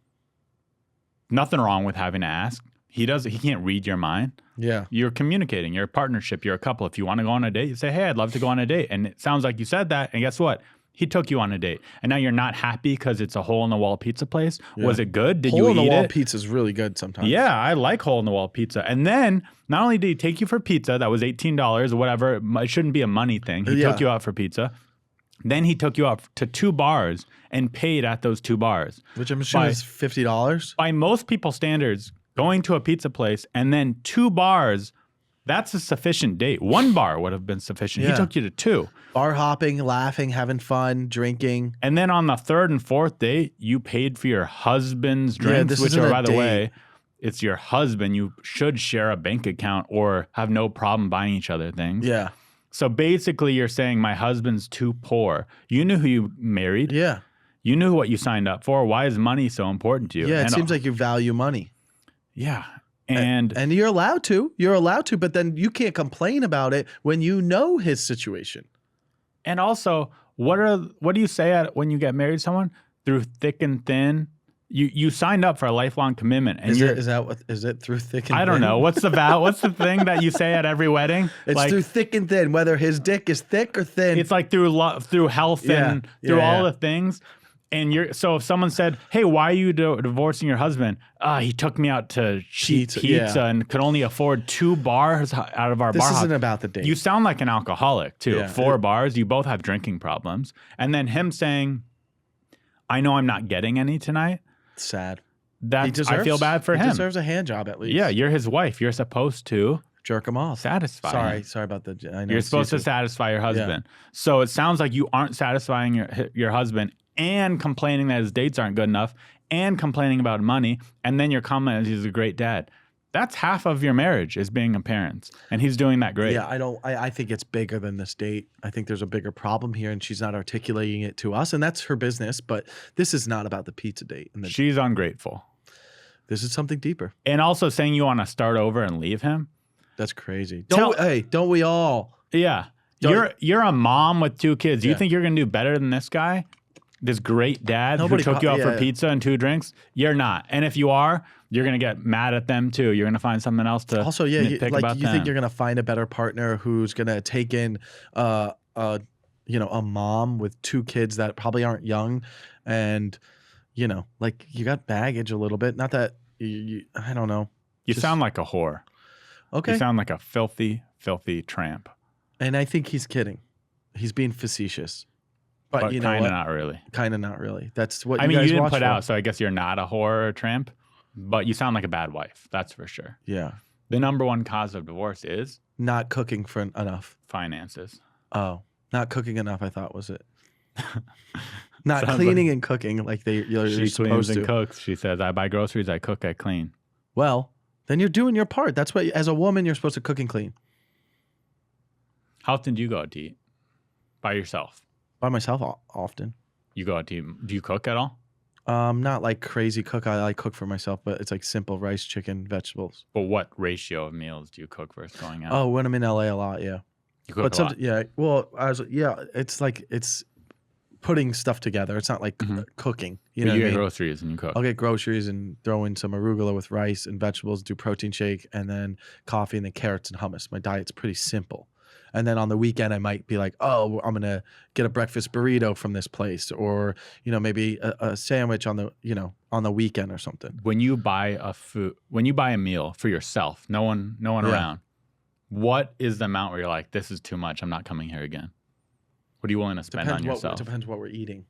Speaker 4: Nothing wrong with having to ask. He can't read your mind.
Speaker 5: Yeah.
Speaker 4: You're communicating. You're a partnership. You're a couple. If you want to go on a date, you say, hey, I'd love to go on a date. And it sounds like you said that. And guess what? He took you on a date. And now you're not happy because it's a hole-in-the-wall pizza place. Yeah. Was it good? Did you eat it?
Speaker 5: Hole-in-the-wall pizza is really good sometimes.
Speaker 4: Yeah, I like hole-in-the-wall pizza. And then not only did he take you for pizza, that was $18 or whatever. It shouldn't be a money thing. He took you out for pizza. Then he took you out to 2 bars and paid at those 2 bars.
Speaker 5: Which I'm assuming is $50.
Speaker 4: By most people's standards, going to a pizza place and then 2 bars, that's a sufficient date. 1 bar would have been sufficient.
Speaker 5: Yeah.
Speaker 4: He took you to 2.
Speaker 5: Bar hopping, laughing, having fun, drinking.
Speaker 4: And then on the 3rd and 4th date, you paid for your husband's drinks, which are, by the way, it's your husband. You should share a bank account or have no problem buying each other things.
Speaker 5: Yeah.
Speaker 4: So basically, you're saying my husband's too poor. You knew who you married.
Speaker 5: Yeah.
Speaker 4: You knew what you signed up for. Why is money so important to you?
Speaker 5: Yeah, it seems like you value money.
Speaker 4: Yeah. And
Speaker 5: you're allowed to. You're allowed to, but then you can't complain about it when you know his situation.
Speaker 4: And also, what do you say when you get married to someone? Through thick and thin, you signed up for a lifelong commitment. And
Speaker 5: is it through thick and thin?
Speaker 4: I don't know. What's the thing that you say at every wedding?
Speaker 5: It's like, through thick and thin, whether his dick is thick or thin.
Speaker 4: It's like through health and through all the things. And so if someone said, hey, why are you divorcing your husband? He took me out to cheap pizza and could only afford 2 bars out of our bar.
Speaker 5: This isn't about the date.
Speaker 4: You sound like an alcoholic too. Yeah. 4 bars, you both have drinking problems. And then him saying, I know I'm not getting any tonight.
Speaker 5: Sad.
Speaker 4: I feel bad for him.
Speaker 5: He deserves a hand job at least.
Speaker 4: Yeah, you're his wife. You're supposed to
Speaker 5: jerk him off.
Speaker 4: Satisfy him.
Speaker 5: Sorry about the. I know
Speaker 4: you're supposed to satisfy your husband. Yeah. So it sounds like you aren't satisfying your husband and complaining that his dates aren't good enough and complaining about money. And then your comment is he's a great dad. That's half of your marriage is being a parent. And he's doing that great.
Speaker 5: Yeah, I think it's bigger than this date. I think there's a bigger problem here and she's not articulating it to us. And that's her business. But this is not about the pizza date.
Speaker 4: She's ungrateful.
Speaker 5: This is something deeper.
Speaker 4: And also saying you want to start over and leave him.
Speaker 5: That's crazy. Don't we all?
Speaker 4: Yeah. You're a mom with 2 kids. You think you're going to do better than this guy? This great dad who took you out for pizza and 2 drinks? You're not. And if you are, you're going to get mad at them too. You're going to find something else to
Speaker 5: also,
Speaker 4: nitpick about
Speaker 5: you
Speaker 4: them.
Speaker 5: think you're going to find a better partner who's going to take in a mom with 2 kids that probably aren't young and you got baggage a little bit. Not that I don't know.
Speaker 4: You sound like a whore.
Speaker 5: Okay.
Speaker 4: You sound like a filthy, filthy tramp.
Speaker 5: And I think he's kidding. He's being facetious.
Speaker 4: But you know kind of not really.
Speaker 5: Kind of not really. That's what
Speaker 4: you didn't put out, so I guess you're not a whore or a tramp. But you sound like a bad wife. That's for sure.
Speaker 5: Yeah.
Speaker 4: The number 1 cause of divorce is?
Speaker 5: Not cooking for enough.
Speaker 4: Finances.
Speaker 5: Oh. Not cooking enough, I thought was it. Not cleaning and cooking like you're supposed to. She cleans and
Speaker 4: cooks. She says, I buy groceries, I cook, I clean.
Speaker 5: Well, then you're doing your part. That's what, as a woman, you're supposed to cook and clean.
Speaker 4: How often do you go out to eat? by yourself?
Speaker 5: By myself often.
Speaker 4: You go out to do you cook at all?
Speaker 5: Not like crazy cook. I like cook for myself, but it's like simple rice, chicken, vegetables.
Speaker 4: But what ratio of meals do you cook versus going out?
Speaker 5: Oh, when I'm in LA a lot, yeah.
Speaker 4: You cook a lot.
Speaker 5: Yeah. Well, it's like it's putting stuff together. It's not like cooking. You know
Speaker 4: But you
Speaker 5: what I
Speaker 4: get
Speaker 5: mean?
Speaker 4: groceries and you cook.
Speaker 5: I'll get groceries and throw in some arugula with rice and vegetables, do protein shake, and then coffee, and then carrots and hummus. My diet's pretty simple. And then on the weekend, I might be like, oh, I'm gonna get a breakfast burrito from this place, or maybe a sandwich on the weekend or something.
Speaker 4: When you buy a meal for yourself, no one around, what is the amount where you're like, this is too much, I'm not coming here again? What are you willing to spend on yourself?
Speaker 5: Depends what we're eating.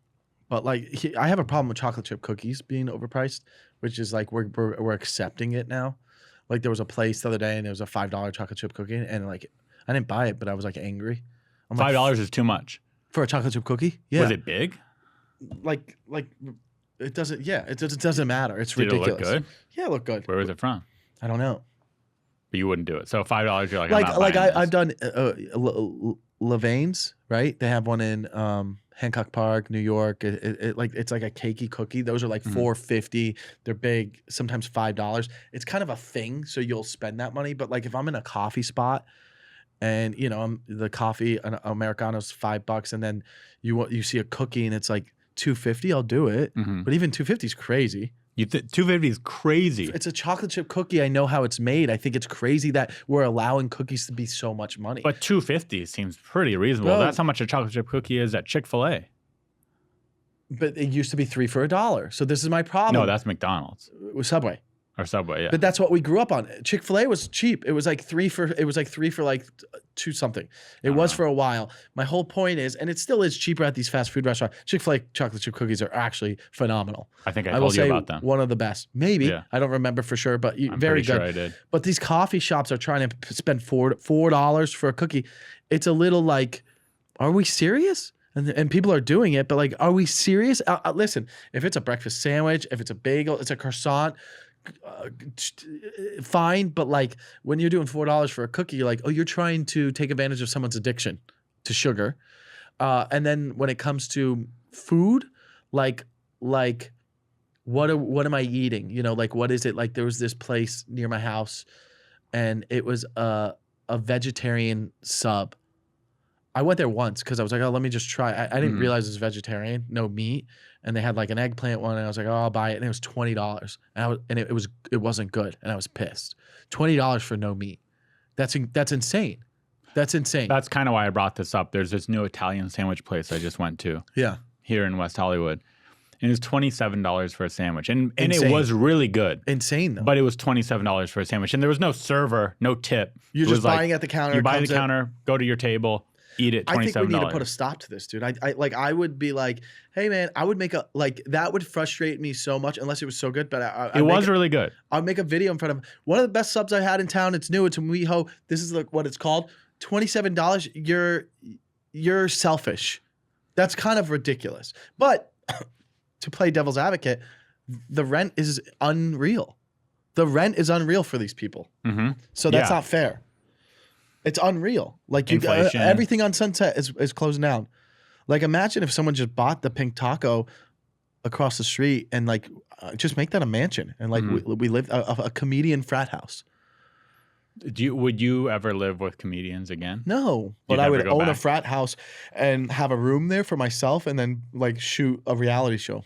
Speaker 5: But like, I have a problem with chocolate chip cookies being overpriced, which is like we're accepting it now. Like there was a place the other day and it was a $5 chocolate chip cookie, and like I didn't buy it, but I was like angry. I'm like,
Speaker 4: $5 is too much.
Speaker 5: for a chocolate chip cookie. Yeah,
Speaker 4: Was it big?
Speaker 5: like it doesn't. Yeah, it doesn't matter. It's
Speaker 4: Did
Speaker 5: ridiculous.
Speaker 4: it look good?
Speaker 5: Yeah, it looked good.
Speaker 4: Where was it from?
Speaker 5: I don't know.
Speaker 4: But you wouldn't do it. So $5, you're like, I'm not buying this.
Speaker 5: I've done Levain's, right? They have one in Hancock Park, New York. It's like a cakey cookie. Those are like $4.50. They're big, sometimes $5. It's kind of a thing, so you'll spend that money. But like if I'm in a coffee spot and the coffee an Americano's $5, and then you see a cookie and it's like $2.50, I'll do it. But even $2.50 is crazy.
Speaker 4: $2.50 is crazy.
Speaker 5: It's a chocolate chip cookie. I know how it's made. I think it's crazy that we're allowing cookies to be so much money.
Speaker 4: But $2.50 seems pretty reasonable.
Speaker 5: Bro.
Speaker 4: That's how much a chocolate chip cookie is at Chick-fil-A.
Speaker 5: But it used to be 3 for $1. So this is my problem.
Speaker 4: No, that's McDonald's
Speaker 5: with Subway.
Speaker 4: or Subway. Yeah.
Speaker 5: But that's what we grew up on. Chick-fil-A was cheap. It was like three for like two something. It was for a while. My whole point is, and it still is cheaper at these fast food restaurants. Chick-fil-A chocolate chip cookies are actually phenomenal.
Speaker 4: I think I
Speaker 5: will
Speaker 4: told you
Speaker 5: say
Speaker 4: about them.
Speaker 5: one of the best. Maybe.
Speaker 4: Yeah.
Speaker 5: I don't remember for sure, but
Speaker 4: I'm
Speaker 5: very
Speaker 4: pretty
Speaker 5: good.
Speaker 4: sure I did.
Speaker 5: But these coffee shops are trying to spend $4 for a cookie. It's a little like, are we serious? And people are doing it, but like, are we serious? Listen, if it's a breakfast sandwich, if it's a bagel, it's a croissant, fine. But like when you're doing $4 for a cookie, you're like, oh, you're trying to take advantage of someone's addiction to sugar. And then when it comes to food, like what am I eating? Like what is it? Like there was this place near my house, and it was a vegetarian sub. I went there once because I was like, oh, let me just try. I didn't realize it was vegetarian, no meat, and they had like an eggplant one, and I was like, oh, I'll buy it, and it was $20, and it wasn't good, and I was pissed. $20 for no meat. That's insane. That's insane.
Speaker 4: That's kind of why I brought this up. There's this new Italian sandwich place I just went to.
Speaker 5: Yeah.
Speaker 4: Here in West Hollywood. And it was $27 for a sandwich. And
Speaker 5: Insane.
Speaker 4: it was really good.
Speaker 5: Insane though.
Speaker 4: But it was $27 for a sandwich. And there was no server, no tip.
Speaker 5: You're
Speaker 4: It
Speaker 5: just
Speaker 4: was like,
Speaker 5: buying at the counter.
Speaker 4: You buy at the counter, go to your table, eat it, $27.
Speaker 5: I think we need to put a stop to this, dude. I would be like, hey man, I would make that would frustrate me so much unless it was so good. But
Speaker 4: it was really good.
Speaker 5: I'll make a video in front of one of the best subs I had in town. It's new. It's in WeHo. This is what it's called. $27. You're selfish. That's kind of ridiculous. But to play devil's advocate, the rent is unreal. The rent is unreal for these people. So that's not fair. It's unreal. Like
Speaker 4: Inflation.
Speaker 5: Everything on Sunset is closing down. Like imagine if someone just bought the Pink Taco across the street and like just make that a mansion and like we live a comedian frat house.
Speaker 4: Would you ever live with comedians again?
Speaker 5: No, but
Speaker 4: You'd
Speaker 5: I
Speaker 4: never
Speaker 5: would
Speaker 4: go
Speaker 5: own a
Speaker 4: back?
Speaker 5: frat house and have a room there for myself and then like shoot a reality show.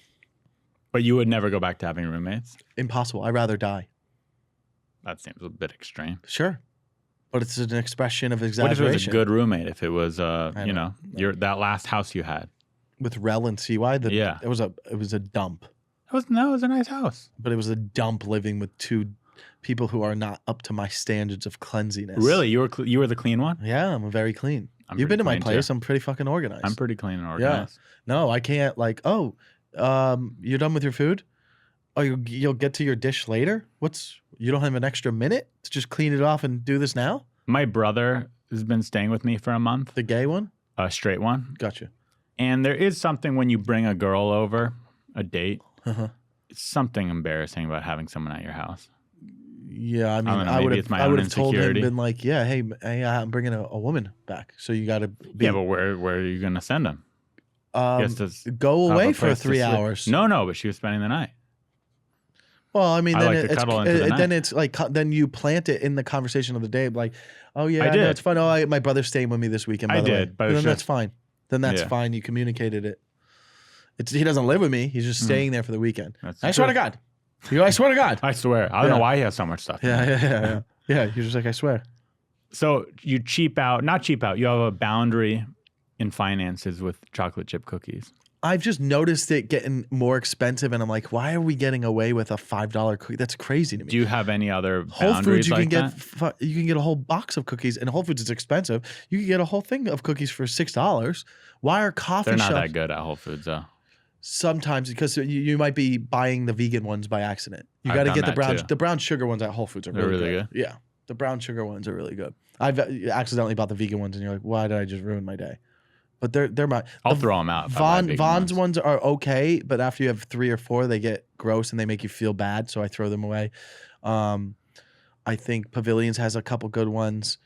Speaker 4: But you would never go back to having roommates?
Speaker 5: Impossible. I'd rather die.
Speaker 4: That seems a bit extreme.
Speaker 5: Sure. But it's an expression of
Speaker 4: What
Speaker 5: exaggeration.
Speaker 4: if it was a good roommate? If it was,
Speaker 5: know.
Speaker 4: that last house you had?
Speaker 5: With Rel and CY,
Speaker 4: Yeah.
Speaker 5: it was a dump.
Speaker 4: It was a nice house.
Speaker 5: But it was a dump living with two people who are not up to my standards of cleanliness.
Speaker 4: Really? You were the clean one?
Speaker 5: Yeah, I'm very clean.
Speaker 4: I'm
Speaker 5: You've
Speaker 4: pretty
Speaker 5: been to my
Speaker 4: clean,
Speaker 5: place.
Speaker 4: too.
Speaker 5: I'm pretty fucking organized.
Speaker 4: I'm pretty clean and organized.
Speaker 5: No, I can't like, you're done with your food? Oh, you'll get to your dish later? You don't have an extra minute to just clean it off and do this now?
Speaker 4: My brother has been staying with me for a month,
Speaker 5: The gay one?
Speaker 4: a straight one.
Speaker 5: Gotcha.
Speaker 4: And there is something when you bring a girl over, a date,
Speaker 5: Uh-huh.
Speaker 4: it's something embarrassing about having someone at your house.
Speaker 5: Yeah, I mean,
Speaker 4: don't know,
Speaker 5: I
Speaker 4: maybe
Speaker 5: would
Speaker 4: it's
Speaker 5: have,
Speaker 4: my
Speaker 5: I
Speaker 4: own
Speaker 5: would have told him,
Speaker 4: insecurity.
Speaker 5: been like, yeah, hey, I'm bringing a woman back, so you got to be.
Speaker 4: Yeah, but where are you going to send him?
Speaker 5: Go
Speaker 4: have a
Speaker 5: away for
Speaker 4: place to
Speaker 5: 3
Speaker 4: sleep.
Speaker 5: hours.
Speaker 4: No, but she was spending the night.
Speaker 5: Well, I mean,
Speaker 4: I
Speaker 5: then
Speaker 4: like to cuddle into the
Speaker 5: then
Speaker 4: night.
Speaker 5: it's like then you plant it in the conversation of the day, like, oh yeah,
Speaker 4: I
Speaker 5: I know
Speaker 4: did.
Speaker 5: it's fun. Oh, my brother's staying with me this weekend. By
Speaker 4: I
Speaker 5: the way,
Speaker 4: did, but
Speaker 5: then
Speaker 4: it's
Speaker 5: that's
Speaker 4: just-
Speaker 5: fine. Then that's
Speaker 4: Yeah.
Speaker 5: fine. You communicated it. He doesn't live with me. He's just staying there for the weekend.
Speaker 4: That's
Speaker 5: I swear
Speaker 4: true.
Speaker 5: to God. You know, I swear to God.
Speaker 4: I swear. I don't know
Speaker 5: Yeah.
Speaker 4: why he has so much stuff.
Speaker 5: Yeah. You're just like, I swear.
Speaker 4: So you not cheap out. You have a boundary in finances with chocolate chip cookies.
Speaker 5: I've just noticed it getting more expensive, and I'm like, why are we getting away with a $5 cookie? That's crazy to me.
Speaker 4: Do you have any other
Speaker 5: Whole
Speaker 4: boundaries
Speaker 5: Foods, you
Speaker 4: like
Speaker 5: can
Speaker 4: that?
Speaker 5: get you can get a whole box of cookies, and Whole Foods is expensive. You can get a whole thing of cookies for $6. Why are coffee
Speaker 4: They're not
Speaker 5: shops
Speaker 4: that good at Whole Foods, though.
Speaker 5: sometimes because you might be buying the vegan ones by accident? You
Speaker 4: I've
Speaker 5: got to
Speaker 4: done
Speaker 5: get
Speaker 4: that too.
Speaker 5: the brown sugar ones at Whole Foods are
Speaker 4: They're
Speaker 5: really,
Speaker 4: really good?
Speaker 5: Yeah, the brown sugar ones are really good. I've accidentally bought the vegan ones, and you're like, why did I just ruin my day? But they're my.
Speaker 4: I'll
Speaker 5: the
Speaker 4: throw them out. if I buy vegan
Speaker 5: Vaughn's ones are okay, but after you have 3 or 4, they get gross and they make you feel bad. So I throw them away. I think Pavilions has a couple good ones,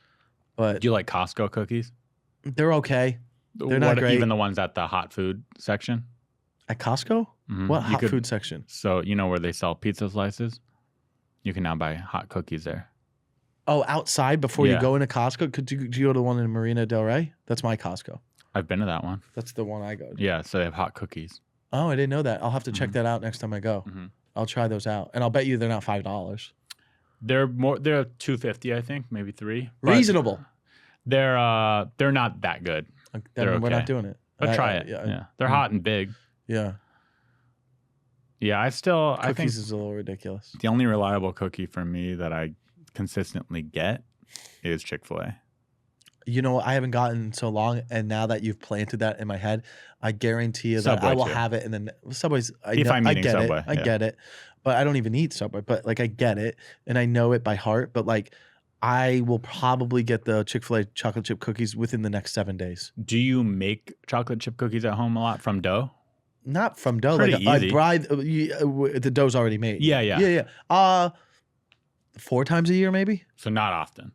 Speaker 5: but
Speaker 4: Do you like Costco cookies?
Speaker 5: they're okay. They're not
Speaker 4: What,
Speaker 5: great.
Speaker 4: Even the ones at the hot food section?
Speaker 5: At Costco?
Speaker 4: Mhm.
Speaker 5: What
Speaker 4: You
Speaker 5: hot
Speaker 4: could-
Speaker 5: food section?
Speaker 4: So you know where they sell pizza slices? You can now buy hot cookies there.
Speaker 5: Oh, outside before you
Speaker 4: Yeah.
Speaker 5: go into Costco? Do you go to the one in Marina Del Rey? That's my Costco.
Speaker 4: I've been to that one.
Speaker 5: That's the one I go to.
Speaker 4: Yeah, so they have hot cookies.
Speaker 5: Oh, I didn't know that. I'll have to check
Speaker 4: Mhm.
Speaker 5: that out next time I go.
Speaker 4: Mhm.
Speaker 5: I'll try those out, and I'll bet you they're not $5.
Speaker 4: They're $2.50, I think, maybe $3. But
Speaker 5: Reasonable.
Speaker 4: They're not that good.
Speaker 5: Then
Speaker 4: they're
Speaker 5: we're not
Speaker 4: okay.
Speaker 5: doing it.
Speaker 4: But try it. Yeah. They're hot and big.
Speaker 5: Yeah.
Speaker 4: Yeah, I think
Speaker 5: Cookies is a little ridiculous.
Speaker 4: the only reliable cookie for me that I consistently get is Chick-fil-A.
Speaker 5: You know, I haven't gotten in so long, and now that you've planted that in my head, I guarantee you that
Speaker 4: Subway
Speaker 5: I will
Speaker 4: too.
Speaker 5: have it. And then Subway's,
Speaker 4: If
Speaker 5: know,
Speaker 4: I'm
Speaker 5: I
Speaker 4: eating
Speaker 5: get
Speaker 4: Subway,
Speaker 5: it, I
Speaker 4: yeah.
Speaker 5: get it, but I don't even eat Subway. But like, I get it, and I know it by heart. But like, I will probably get the Chick-fil-A chocolate chip cookies within the next 7 days.
Speaker 4: Do you make chocolate chip cookies at home a lot from dough?
Speaker 5: Not from dough.
Speaker 4: Pretty
Speaker 5: like
Speaker 4: easy.
Speaker 5: I bride, the dough's already made.
Speaker 4: Yeah.
Speaker 5: Yeah. 4 times a year, maybe.
Speaker 4: So not often.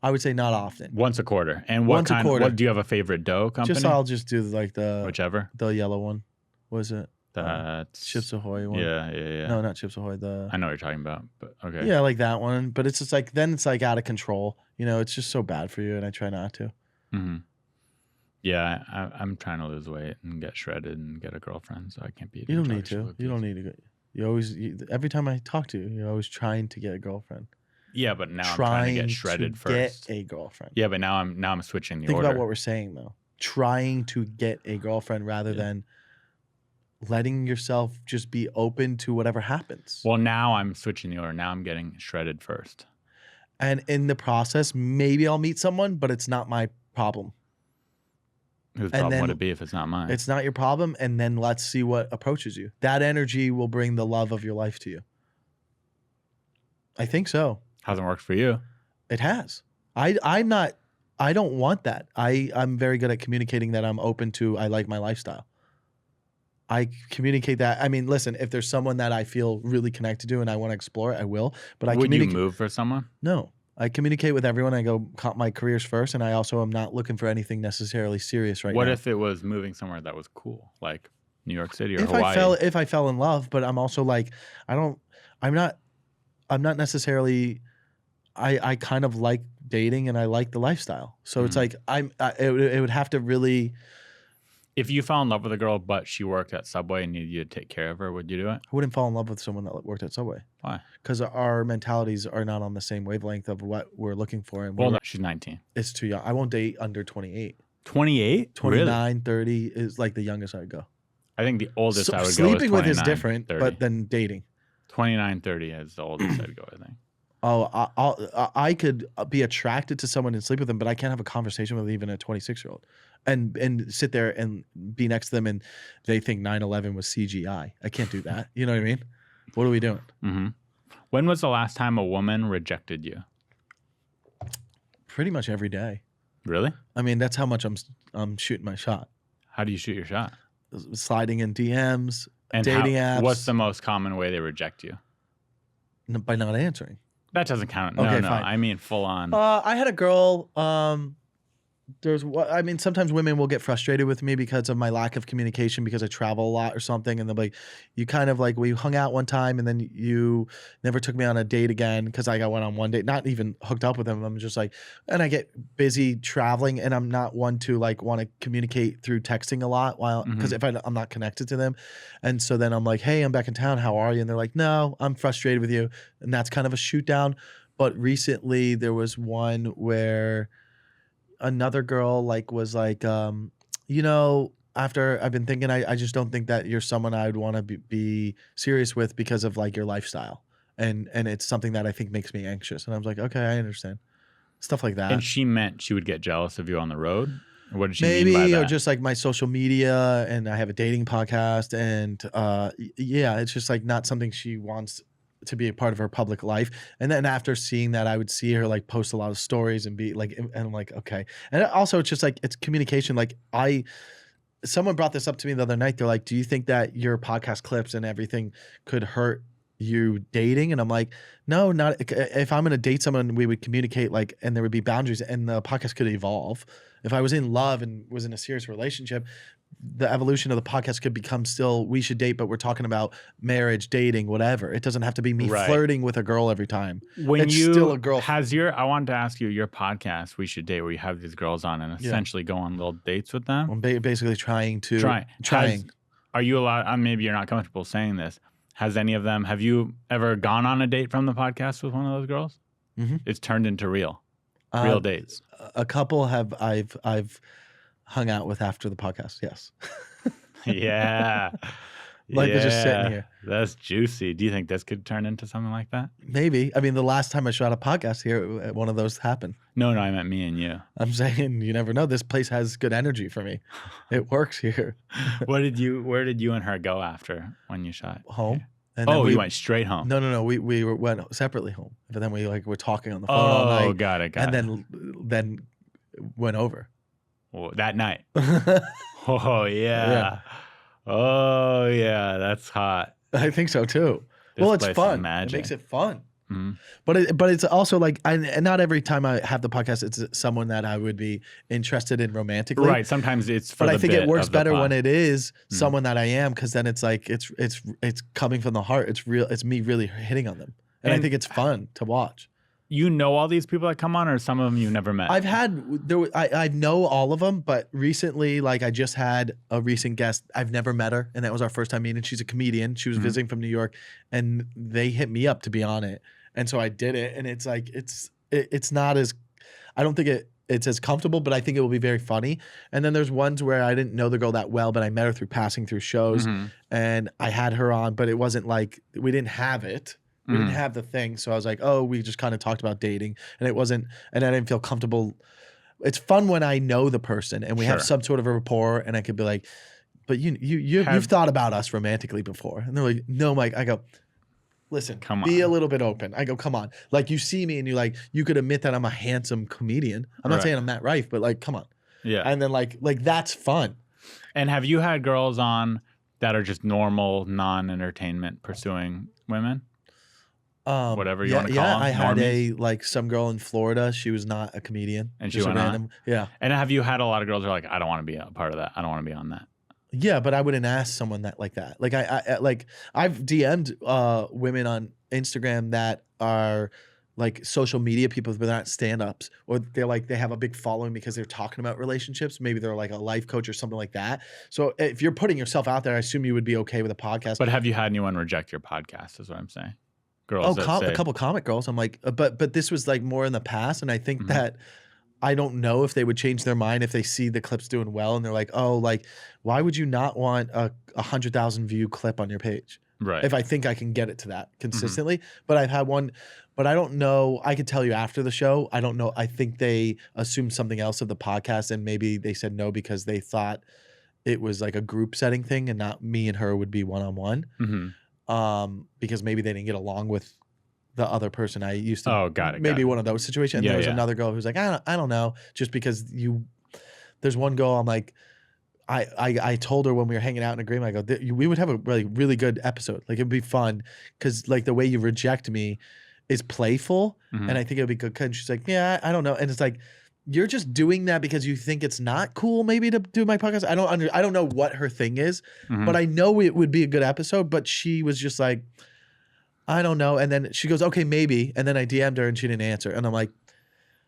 Speaker 5: I would say not often.
Speaker 4: Once a quarter. And what
Speaker 5: Once a
Speaker 4: kind?
Speaker 5: quarter.
Speaker 4: What do you have a favorite dough company?
Speaker 5: I'll just do like the
Speaker 4: Whichever.
Speaker 5: yellow one. What is it?
Speaker 4: That's
Speaker 5: Chips Ahoy one.
Speaker 4: Yeah.
Speaker 5: No, not Chips Ahoy.
Speaker 4: I know what you're talking about, but okay.
Speaker 5: Yeah, like that one. But it's just like then it's like out of control. You know, it's just so bad for you, and I try not to.
Speaker 4: Mm-hmm. Yeah, I'm trying to lose weight and get shredded and get a girlfriend, so I can't be.
Speaker 5: You don't need to. You don't need to. You always. Every time I talk to you, you're always trying to get a girlfriend.
Speaker 4: Yeah, but now I'm trying to get shredded first.
Speaker 5: Get a girlfriend.
Speaker 4: Yeah, but now I'm switching the
Speaker 5: Think
Speaker 4: order.
Speaker 5: about what we're saying though. Trying to get a girlfriend rather than letting yourself just be open to whatever happens.
Speaker 4: Well, now I'm switching the order. Now I'm getting shredded first.
Speaker 5: And in the process, maybe I'll meet someone, but it's not my problem.
Speaker 4: Whose
Speaker 5: And
Speaker 4: problem
Speaker 5: then
Speaker 4: would it be if it's not mine?
Speaker 5: It's not your problem, and then let's see what approaches you. That energy will bring the love of your life to you. I think so.
Speaker 4: Hasn't worked for you.
Speaker 5: It has. I don't want that. I'm very good at communicating that I'm open to, I like my lifestyle. I communicate that. I mean, listen, if there's someone that I feel really connected to and I want to explore it, I will. But I
Speaker 4: Would you
Speaker 5: communicate.
Speaker 4: move for someone?
Speaker 5: No. I communicate with everyone. I go, my career's first, and I also am not looking for anything necessarily serious right now.
Speaker 4: What if it was moving somewhere that was cool, like New York City or
Speaker 5: if
Speaker 4: Hawaii?
Speaker 5: if I fell in love, but I'm also like, I'm not necessarily, I kind of like dating and I like the lifestyle. So it's like, it would have to really,
Speaker 4: If you fell in love with a girl, but she worked at Subway and needed you to take care of her, would you do it?
Speaker 5: I wouldn't fall in love with someone that worked at Subway
Speaker 4: Why?
Speaker 5: because our mentalities are not on the same wavelength of what we're looking for. And
Speaker 4: Well, no, she's 19.
Speaker 5: it's too young. I won't date under 28.
Speaker 4: 28?
Speaker 5: 29, 30 is like the youngest I'd go.
Speaker 4: I think the oldest
Speaker 5: So
Speaker 4: I would go is
Speaker 5: sleeping with is
Speaker 4: 29,
Speaker 5: different,
Speaker 4: 30.
Speaker 5: but then dating.
Speaker 4: 29, 30 is the oldest I'd go, I think.
Speaker 5: Oh, I could be attracted to someone and sleep with them, but I can't have a conversation with even a 26-year-old and sit there and be next to them and they think 9/11 was CGI. I can't do that. You know what I mean? What are we doing?
Speaker 4: Mm-hmm. When was the last time a woman rejected you?
Speaker 5: Pretty much every day.
Speaker 4: Really?
Speaker 5: I mean, that's how much I'm shooting my shot.
Speaker 4: How do you shoot your shot?
Speaker 5: Sliding in DMs,
Speaker 4: And
Speaker 5: dating apps.
Speaker 4: What's the most common way they reject you?
Speaker 5: By not answering.
Speaker 4: That doesn't count. No,
Speaker 5: Okay,
Speaker 4: no.
Speaker 5: fine.
Speaker 4: I mean, full on.
Speaker 5: I had a girl. I mean, sometimes women will get frustrated with me because of my lack of communication because I travel a lot or something, and they'll be like, "You kind of like we hung out one time, and then you never took me on a date again because I went on one date, not even hooked up with them. I'm just like, and I get busy traveling, and I'm not one to like want to communicate through texting a lot while because if I'm not connected to them, and so then I'm like, hey, I'm back in town. How are you? And they're like, no, I'm frustrated with you, and that's kind of a shoot down. But recently there was one where another girl like was like, after I've been thinking, I just don't think that you're someone I would want to be serious with because of like your lifestyle. And it's something that I think makes me anxious. And I was like, okay, I understand. Stuff like that.
Speaker 4: And she meant she would get jealous of you on the road? What did she
Speaker 5: Maybe,
Speaker 4: mean by that?
Speaker 5: or just like my social media, and I have a dating podcast, and yeah, it's just like not something she wants to be a part of her public life. And then after seeing that, I would see her like post a lot of stories and be like, and I'm like, okay. And also it's just like, it's communication. Like someone brought this up to me the other night. They're like, do you think that your podcast clips and everything could hurt you dating? And I'm like, no, not if I'm going to date someone, we would communicate like, and there would be boundaries and the podcast could evolve. If I was in love and was in a serious relationship, the evolution of the podcast could become still, we should date, but we're talking about marriage, dating, whatever. It doesn't have to be me flirting with a girl every time.
Speaker 4: When
Speaker 5: it's
Speaker 4: you
Speaker 5: still a girl.
Speaker 4: I wanted to ask you, your podcast, We Should Date, where you have these girls on and essentially go on little dates with them.
Speaker 5: I'm basically trying.
Speaker 4: Are you allowed, maybe you're not comfortable saying this. Have you ever gone on a date from the podcast with one of those girls?
Speaker 5: Mm-hmm.
Speaker 4: It's turned into real dates.
Speaker 5: A couple I've hung out with after the podcast. Yes.
Speaker 4: Yeah.
Speaker 5: Like they're just sitting here.
Speaker 4: That's juicy. Do you think this could turn into something like that?
Speaker 5: Maybe. I mean, the last time I shot a podcast here, one of those happened.
Speaker 4: No, I meant me and you.
Speaker 5: I'm saying you never know. This place has good energy for me. It works here.
Speaker 4: Where did you and her go after when you shot?
Speaker 5: Home. And
Speaker 4: you went straight home.
Speaker 5: No. We went separately home. But then we were talking on the phone all night.
Speaker 4: Oh, got it.
Speaker 5: And then went over.
Speaker 4: Oh, that night. Oh yeah. Oh yeah, that's hot.
Speaker 5: I think so too. It's fun. It makes it fun.
Speaker 4: Mm-hmm.
Speaker 5: But it's also like, and not every time I have the podcast, it's someone that I would be interested in romantically.
Speaker 4: Right. Sometimes it's for
Speaker 5: but
Speaker 4: the
Speaker 5: I think
Speaker 4: bit
Speaker 5: it works
Speaker 4: of the
Speaker 5: better
Speaker 4: pod.
Speaker 5: when it is someone that I am, because then it's like it's coming from the heart. It's real. It's me really hitting on them, and I think it's fun to watch.
Speaker 4: You know all these people that come on, or some of them you never met?
Speaker 5: I know all of them, but recently, like I just had a recent guest. I've never met her, and that was our first time meeting. She's a comedian. She was visiting from New York, and they hit me up to be on it, and so I did it. And it's like it's not as, I don't think it's as comfortable, but I think it will be very funny. And then there's ones where I didn't know the girl that well, but I met her through passing through shows, and I had her on, but it wasn't like we didn't have it. We didn't have the thing. So I was like, oh, we just kind of talked about dating, and it wasn't, and I didn't feel comfortable. It's fun when I know the person and we have some sort of a rapport, and I could be like, but you've thought about us romantically before. And they're like, no, Mike. I go, listen, be a little bit open. I go, come on. Like you see me and you could admit that I'm a handsome comedian. I'm not saying I'm Matt Rife, but like, come on.
Speaker 4: Yeah.
Speaker 5: And then like that's fun.
Speaker 4: And have you had girls on that are just normal, non-entertainment pursuing women? Whatever you want to call them.
Speaker 5: I had some girl in Florida. She was not a comedian.
Speaker 4: And she went on?
Speaker 5: Yeah.
Speaker 4: And have you had a lot of girls who are like, I don't want to be a part of that. I don't want to be on that.
Speaker 5: Yeah, but I wouldn't ask someone that like that. Like I've DM'd women on Instagram that are like social media people, but they're not stand-ups, or they have a big following because they're talking about relationships. Maybe they're like a life coach or something like that. So if you're putting yourself out there, I assume you would be okay with a podcast.
Speaker 4: But have you had anyone reject your podcast? Is what I'm saying. Girls
Speaker 5: a couple comic girls. I'm like, but this was like more in the past, and I think that I don't know if they would change their mind if they see the clips doing well, and they're like, oh, like why would you not want a 100,000 view clip on your page?
Speaker 4: Right.
Speaker 5: If I think I can get it to that consistently. But I've had one, but I don't know. I could tell you after the show. I don't know. I think they assumed something else of the podcast, and maybe they said no because they thought it was like a group setting thing, and not me and her would be one-on-one. Because maybe they didn't get along with the other person I used to.
Speaker 4: Oh, got it.
Speaker 5: Maybe one of those situations.
Speaker 4: Yeah,
Speaker 5: there was another girl who's like, I don't know, just because there's one girl I'm like, I told her when we were hanging out in a green, I go, we would have a really, really good episode. Like it'd be fun because like the way you reject me is playful,
Speaker 4: Mhm.
Speaker 5: and I think it would be good. And she's like, yeah, I don't know. And it's like, you're just doing that because you think it's not cool maybe to do my podcast. I don't know what her thing is,
Speaker 4: Mhm.
Speaker 5: but I know it would be a good episode. But she was just like, I don't know. And then she goes, okay, maybe. And then I DM'd her and she didn't answer. And I'm like,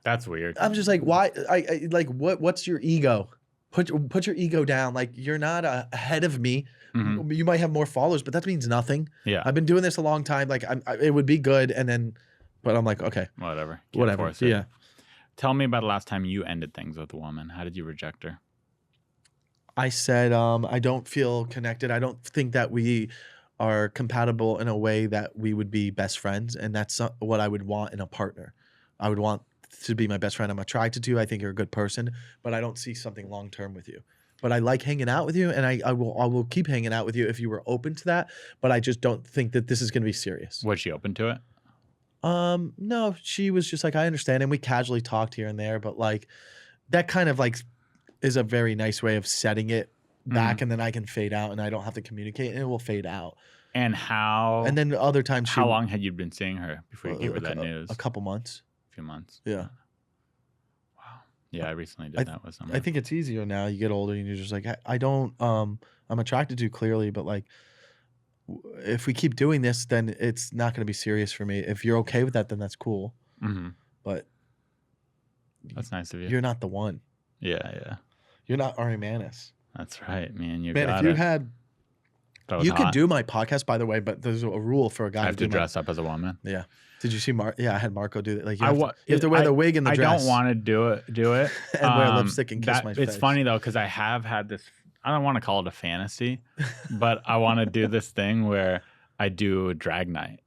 Speaker 4: That's weird.
Speaker 5: I'm just like, why? I like, what's your ego? Put your ego down. Like, you're not ahead of me.
Speaker 4: Mhm.
Speaker 5: You might have more followers, but that means nothing.
Speaker 4: Yeah.
Speaker 5: I've been doing this a long time. Like, it would be good. And then, but I'm like, okay,
Speaker 4: Whatever. Can't
Speaker 5: whatever.
Speaker 4: force it.
Speaker 5: Yeah.
Speaker 4: Tell me about the last time you ended things with a woman. How did you reject her?
Speaker 5: I said, I don't feel connected. I don't think that we are compatible in a way that we would be best friends. And that's what I would want in a partner. I would want to be my best friend. I'm attracted to you. I think you're a good person, but I don't see something long-term with you. But I like hanging out with you, and I will keep hanging out with you if you were open to that. But I just don't think that this is going to be serious.
Speaker 4: Was she open to it?
Speaker 5: No, she was just like, I understand. And we casually talked here and there, but like that kind of like is a very nice way of setting it back, and then I can fade out and I don't have to communicate and it will fade out.
Speaker 4: And how?
Speaker 5: And then other times
Speaker 4: how long had you been seeing her before you gave her that news?
Speaker 5: A couple months.
Speaker 4: A few months.
Speaker 5: Yeah.
Speaker 4: Wow. Yeah, I recently did that with someone.
Speaker 5: I think it's easier now. You get older and you're just like, I don't, I'm attracted to you clearly, but like, if we keep doing this, then it's not going to be serious for me. If you're okay with that, then that's cool.
Speaker 4: Mm-hmm.
Speaker 5: But
Speaker 4: that's nice of you.
Speaker 5: You're not the one.
Speaker 4: Yeah.
Speaker 5: You're not Ari Mannis.
Speaker 4: That's right, man. You
Speaker 5: Man,
Speaker 4: got
Speaker 5: if you
Speaker 4: it.
Speaker 5: had, you could do my podcast, by the way, but there's a rule for a guy
Speaker 4: I have to dress up as a woman.
Speaker 5: Yeah. Did you see
Speaker 4: Yeah,
Speaker 5: I had Marco do that. Like
Speaker 4: you
Speaker 5: have to wear the wig and the dress.
Speaker 4: I don't want to do it.
Speaker 5: And wear lipstick and kiss my face.
Speaker 4: It's funny though, because I have had this. I don't want to call it a fantasy, but I want to do this thing where I do a drag night.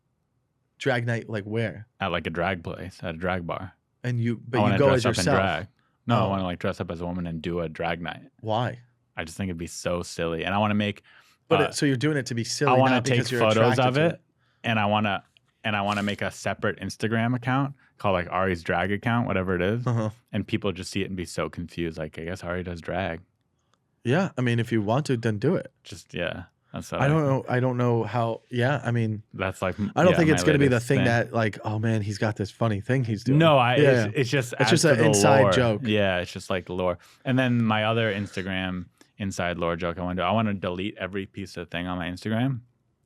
Speaker 5: Drag night, like where?
Speaker 4: At like a drag place, at a drag bar.
Speaker 5: And you
Speaker 4: I
Speaker 5: go
Speaker 4: dress
Speaker 5: as
Speaker 4: up
Speaker 5: yourself.
Speaker 4: In drag. No, I want to like dress up as a woman and do a drag night.
Speaker 5: Why?
Speaker 4: I just think it'd be so silly, and I want to make.
Speaker 5: But so you're doing it to be silly.
Speaker 4: I want
Speaker 5: not
Speaker 4: to take
Speaker 5: because you're
Speaker 4: photos of
Speaker 5: attracted to
Speaker 4: it, and I want to make a separate Instagram account called like Ari's drag account, whatever it is, and people just see it and be so confused. Like, I guess Ari does drag.
Speaker 5: Yeah, I mean, if you want to, then do it.
Speaker 4: Just that's.
Speaker 5: I don't know. I don't know how. Yeah, I mean,
Speaker 4: that's like.
Speaker 5: I don't think it's going to be the thing that like, oh man, he's got this funny thing he's doing.
Speaker 4: No, it's just
Speaker 5: an inside
Speaker 4: lore.
Speaker 5: joke.
Speaker 4: Yeah, it's just like lore. And then my other Instagram inside lore joke I want to delete every piece of thing on my Instagram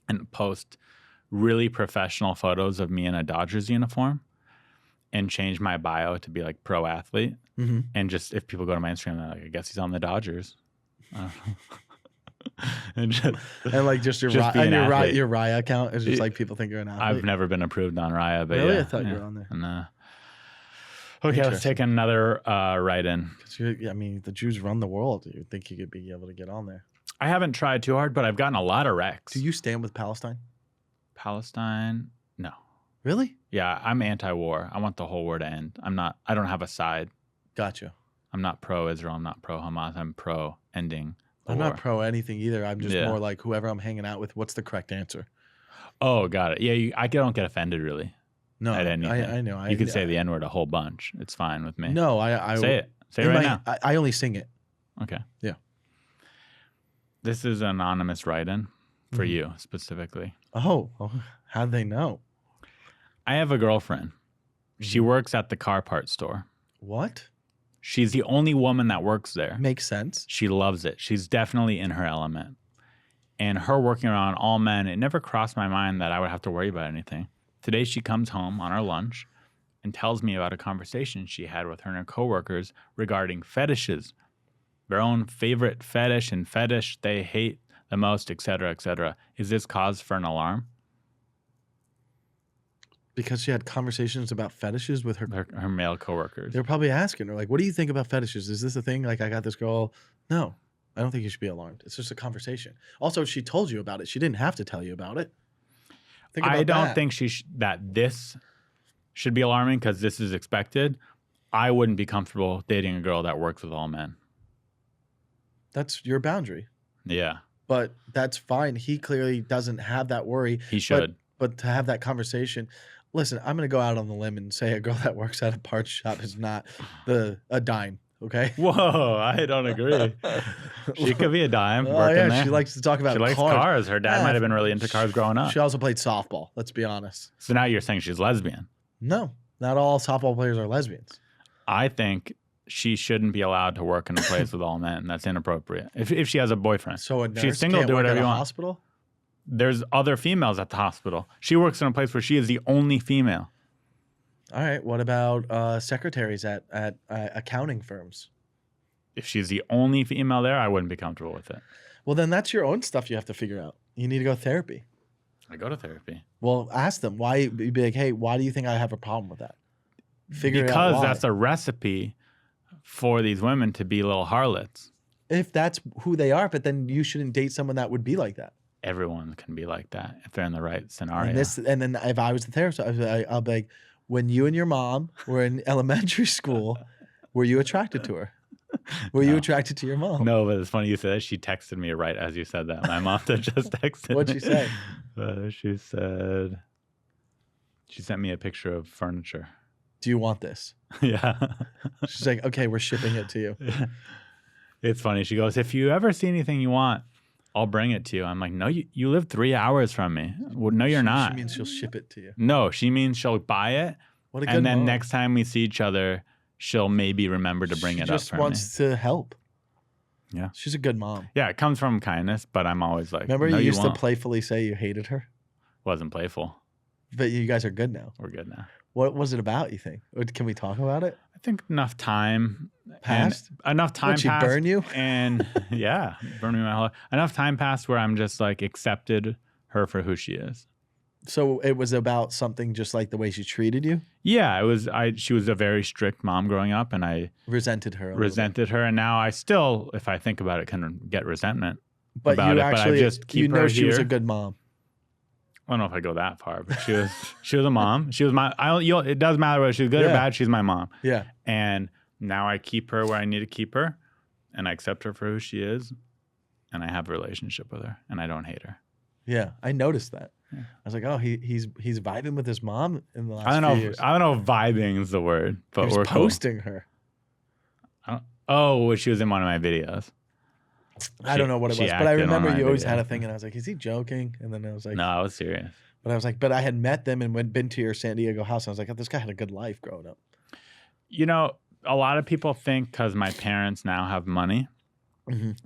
Speaker 4: and post really professional photos of me in a Dodgers uniform and change my bio to be like pro athlete.
Speaker 5: Mm-hmm.
Speaker 4: And just if people go to my Instagram, they're like, I guess he's on the Dodgers. and
Speaker 5: like just your Raya account is just like people think you're an athlete.
Speaker 4: I've never been approved on Raya, but
Speaker 5: really?
Speaker 4: yeah,
Speaker 5: I thought you were on there.
Speaker 4: And, okay, let's take another write-in.
Speaker 5: I mean, the Jews run the world. You'd think you could be able to get on there.
Speaker 4: I haven't tried too hard, but I've gotten a lot of recs.
Speaker 5: Do you stand with Palestine?
Speaker 4: Palestine? No.
Speaker 5: Really?
Speaker 4: Yeah, I'm anti-war. I want the whole war to end. I don't have a side.
Speaker 5: Gotcha.
Speaker 4: I'm not pro-Israel. I'm not pro-Hamas. I'm pro-ending the
Speaker 5: I'm
Speaker 4: war.
Speaker 5: not pro anything either. I'm just more like whoever I'm hanging out with, what's the correct answer?
Speaker 4: Oh, got it. Yeah, I don't get offended really.
Speaker 5: No,
Speaker 4: at anything.
Speaker 5: I know.
Speaker 4: You could say the N-word a whole bunch. It's fine with me.
Speaker 5: No, I
Speaker 4: say it. Say it right now.
Speaker 5: I only sing it.
Speaker 4: Okay.
Speaker 5: Yeah.
Speaker 4: This is an anonymous write-in for you specifically.
Speaker 5: Oh, how'd they know?
Speaker 4: I have a girlfriend. She works at the car parts store.
Speaker 5: What?
Speaker 4: She's the only woman that works there.
Speaker 5: Makes sense.
Speaker 4: She loves it. She's definitely in her element. And her working around all men, it never crossed my mind that I would have to worry about anything. Today she comes home on our lunch and tells me about a conversation she had with her and her coworkers regarding fetishes, their own favorite fetish and fetish they hate the most, etc., etc. Is this cause for an alarm?
Speaker 5: Because she had conversations about fetishes with
Speaker 4: her male coworkers.
Speaker 5: They're probably asking her, like, what do you think about fetishes? Is this a thing? Like, I got this girl. No, I don't think you should be alarmed. It's just a conversation. Also, she told you about it. She didn't have to tell you about it.
Speaker 4: I don't think that this should be alarming because this is expected. I wouldn't be comfortable dating a girl that works with all men.
Speaker 5: That's your boundary.
Speaker 4: Yeah.
Speaker 5: But that's fine. He clearly doesn't have that worry.
Speaker 4: He should.
Speaker 5: But to have that conversation, listen, I'm going to go out on the limb and say a girl that works at a parts shop is not a dime. Okay.
Speaker 4: Whoa, I don't agree. She could be a dime
Speaker 5: Oh
Speaker 4: working
Speaker 5: yeah,
Speaker 4: there.
Speaker 5: she likes to talk about
Speaker 4: She likes
Speaker 5: cars.
Speaker 4: cars. Her dad
Speaker 5: Yeah,
Speaker 4: might have been really into cars growing up.
Speaker 5: She also played softball. Let's be honest.
Speaker 4: So now you're saying she's lesbian.
Speaker 5: No, not all softball players are lesbians.
Speaker 4: I think she shouldn't be allowed to work in a place with all men. That's inappropriate. If she has a boyfriend.
Speaker 5: So a
Speaker 4: If
Speaker 5: nurse
Speaker 4: she's single,
Speaker 5: can't
Speaker 4: do
Speaker 5: work
Speaker 4: whatever
Speaker 5: at
Speaker 4: you
Speaker 5: a
Speaker 4: want.
Speaker 5: hospital.
Speaker 4: There's other females at the hospital. She works in a place where she is the only female.
Speaker 5: All right. What about secretaries at accounting firms?
Speaker 4: If she's the only female there, I wouldn't be comfortable with it.
Speaker 5: Well, then that's your own stuff you have to figure out. You need to go to therapy.
Speaker 4: I go to therapy.
Speaker 5: Well, ask them why. Be like, hey, why do you think I have a problem with that? Figure it out
Speaker 4: Because
Speaker 5: why.
Speaker 4: that's a recipe for these women to be little harlots.
Speaker 5: If that's who they are, but then you shouldn't date someone that would be like that.
Speaker 4: Everyone can be like that if they're in the right scenario.
Speaker 5: And then if I was the therapist, I'll be like, when you and your mom were in elementary school, were you attracted to her? Were you attracted to your mom?
Speaker 4: No, but it's funny you said that. She texted me right as you said that. My mom just texted
Speaker 5: What'd
Speaker 4: me.
Speaker 5: she say?
Speaker 4: She sent me a picture of furniture.
Speaker 5: Do you want this?
Speaker 4: Yeah.
Speaker 5: She's like, okay, we're shipping it to you.
Speaker 4: It's funny. She goes, if you ever see anything you want, I'll bring it to you. I'm like, no, you live 3 hours from me. Well, no, you're not.
Speaker 5: She means she'll ship it to you.
Speaker 4: No, she means she'll buy it.
Speaker 5: What a good
Speaker 4: And then
Speaker 5: mom.
Speaker 4: next time we see each other, she'll maybe remember to bring
Speaker 5: She
Speaker 4: it up
Speaker 5: just
Speaker 4: for
Speaker 5: wants
Speaker 4: me.
Speaker 5: to help.
Speaker 4: Yeah.
Speaker 5: She's a good mom.
Speaker 4: Yeah, it comes from kindness, but I'm always like,
Speaker 5: Remember
Speaker 4: no,
Speaker 5: you used to
Speaker 4: won't.
Speaker 5: playfully say you hated her?
Speaker 4: Wasn't playful.
Speaker 5: But you guys are good now.
Speaker 4: We're good now.
Speaker 5: What was it about, you think? Or can we talk about it?
Speaker 4: I think enough time
Speaker 5: Passed?
Speaker 4: and enough time
Speaker 5: What'd she
Speaker 4: passed.
Speaker 5: burn you?
Speaker 4: And yeah, burn me my whole life. Enough time passed where I'm just like accepted her for who she is.
Speaker 5: So it was about something just like the way she treated you?
Speaker 4: Yeah, it was. She was a very strict mom growing up, and I
Speaker 5: Resented her. A little bit.
Speaker 4: resented her. And now I still, if I think about it, can get resentment.
Speaker 5: But
Speaker 4: about
Speaker 5: you
Speaker 4: it, but I
Speaker 5: actually,
Speaker 4: just keep
Speaker 5: you know
Speaker 4: her
Speaker 5: she was a
Speaker 4: here.
Speaker 5: good mom.
Speaker 4: I don't know if I go that far, but she was a mom. She was my. It doesn't matter whether she's good or
Speaker 5: Yeah.
Speaker 4: bad. She's my mom.
Speaker 5: Yeah.
Speaker 4: And now I keep her where I need to keep her, and I accept her for who she is, and I have a relationship with her, and I don't hate her.
Speaker 5: Yeah. I noticed that.
Speaker 4: Yeah.
Speaker 5: I was like, oh, he's vibing with his mom in the last
Speaker 4: I don't know.
Speaker 5: few years.
Speaker 4: I don't know if vibing is the word, but
Speaker 5: He was
Speaker 4: we're cool.
Speaker 5: posting her.
Speaker 4: Oh, well, she was in one of my videos.
Speaker 5: I don't know what it
Speaker 4: she
Speaker 5: was, but I
Speaker 4: acted on
Speaker 5: remember
Speaker 4: my
Speaker 5: you always
Speaker 4: video.
Speaker 5: had a thing, and I was like, is he joking? And then I was like,
Speaker 4: No, I was serious.
Speaker 5: But I was like, but I had met them and been to your San Diego house. I was like, oh, this guy had a good life growing up.
Speaker 4: You know, a lot of people think because my parents now have money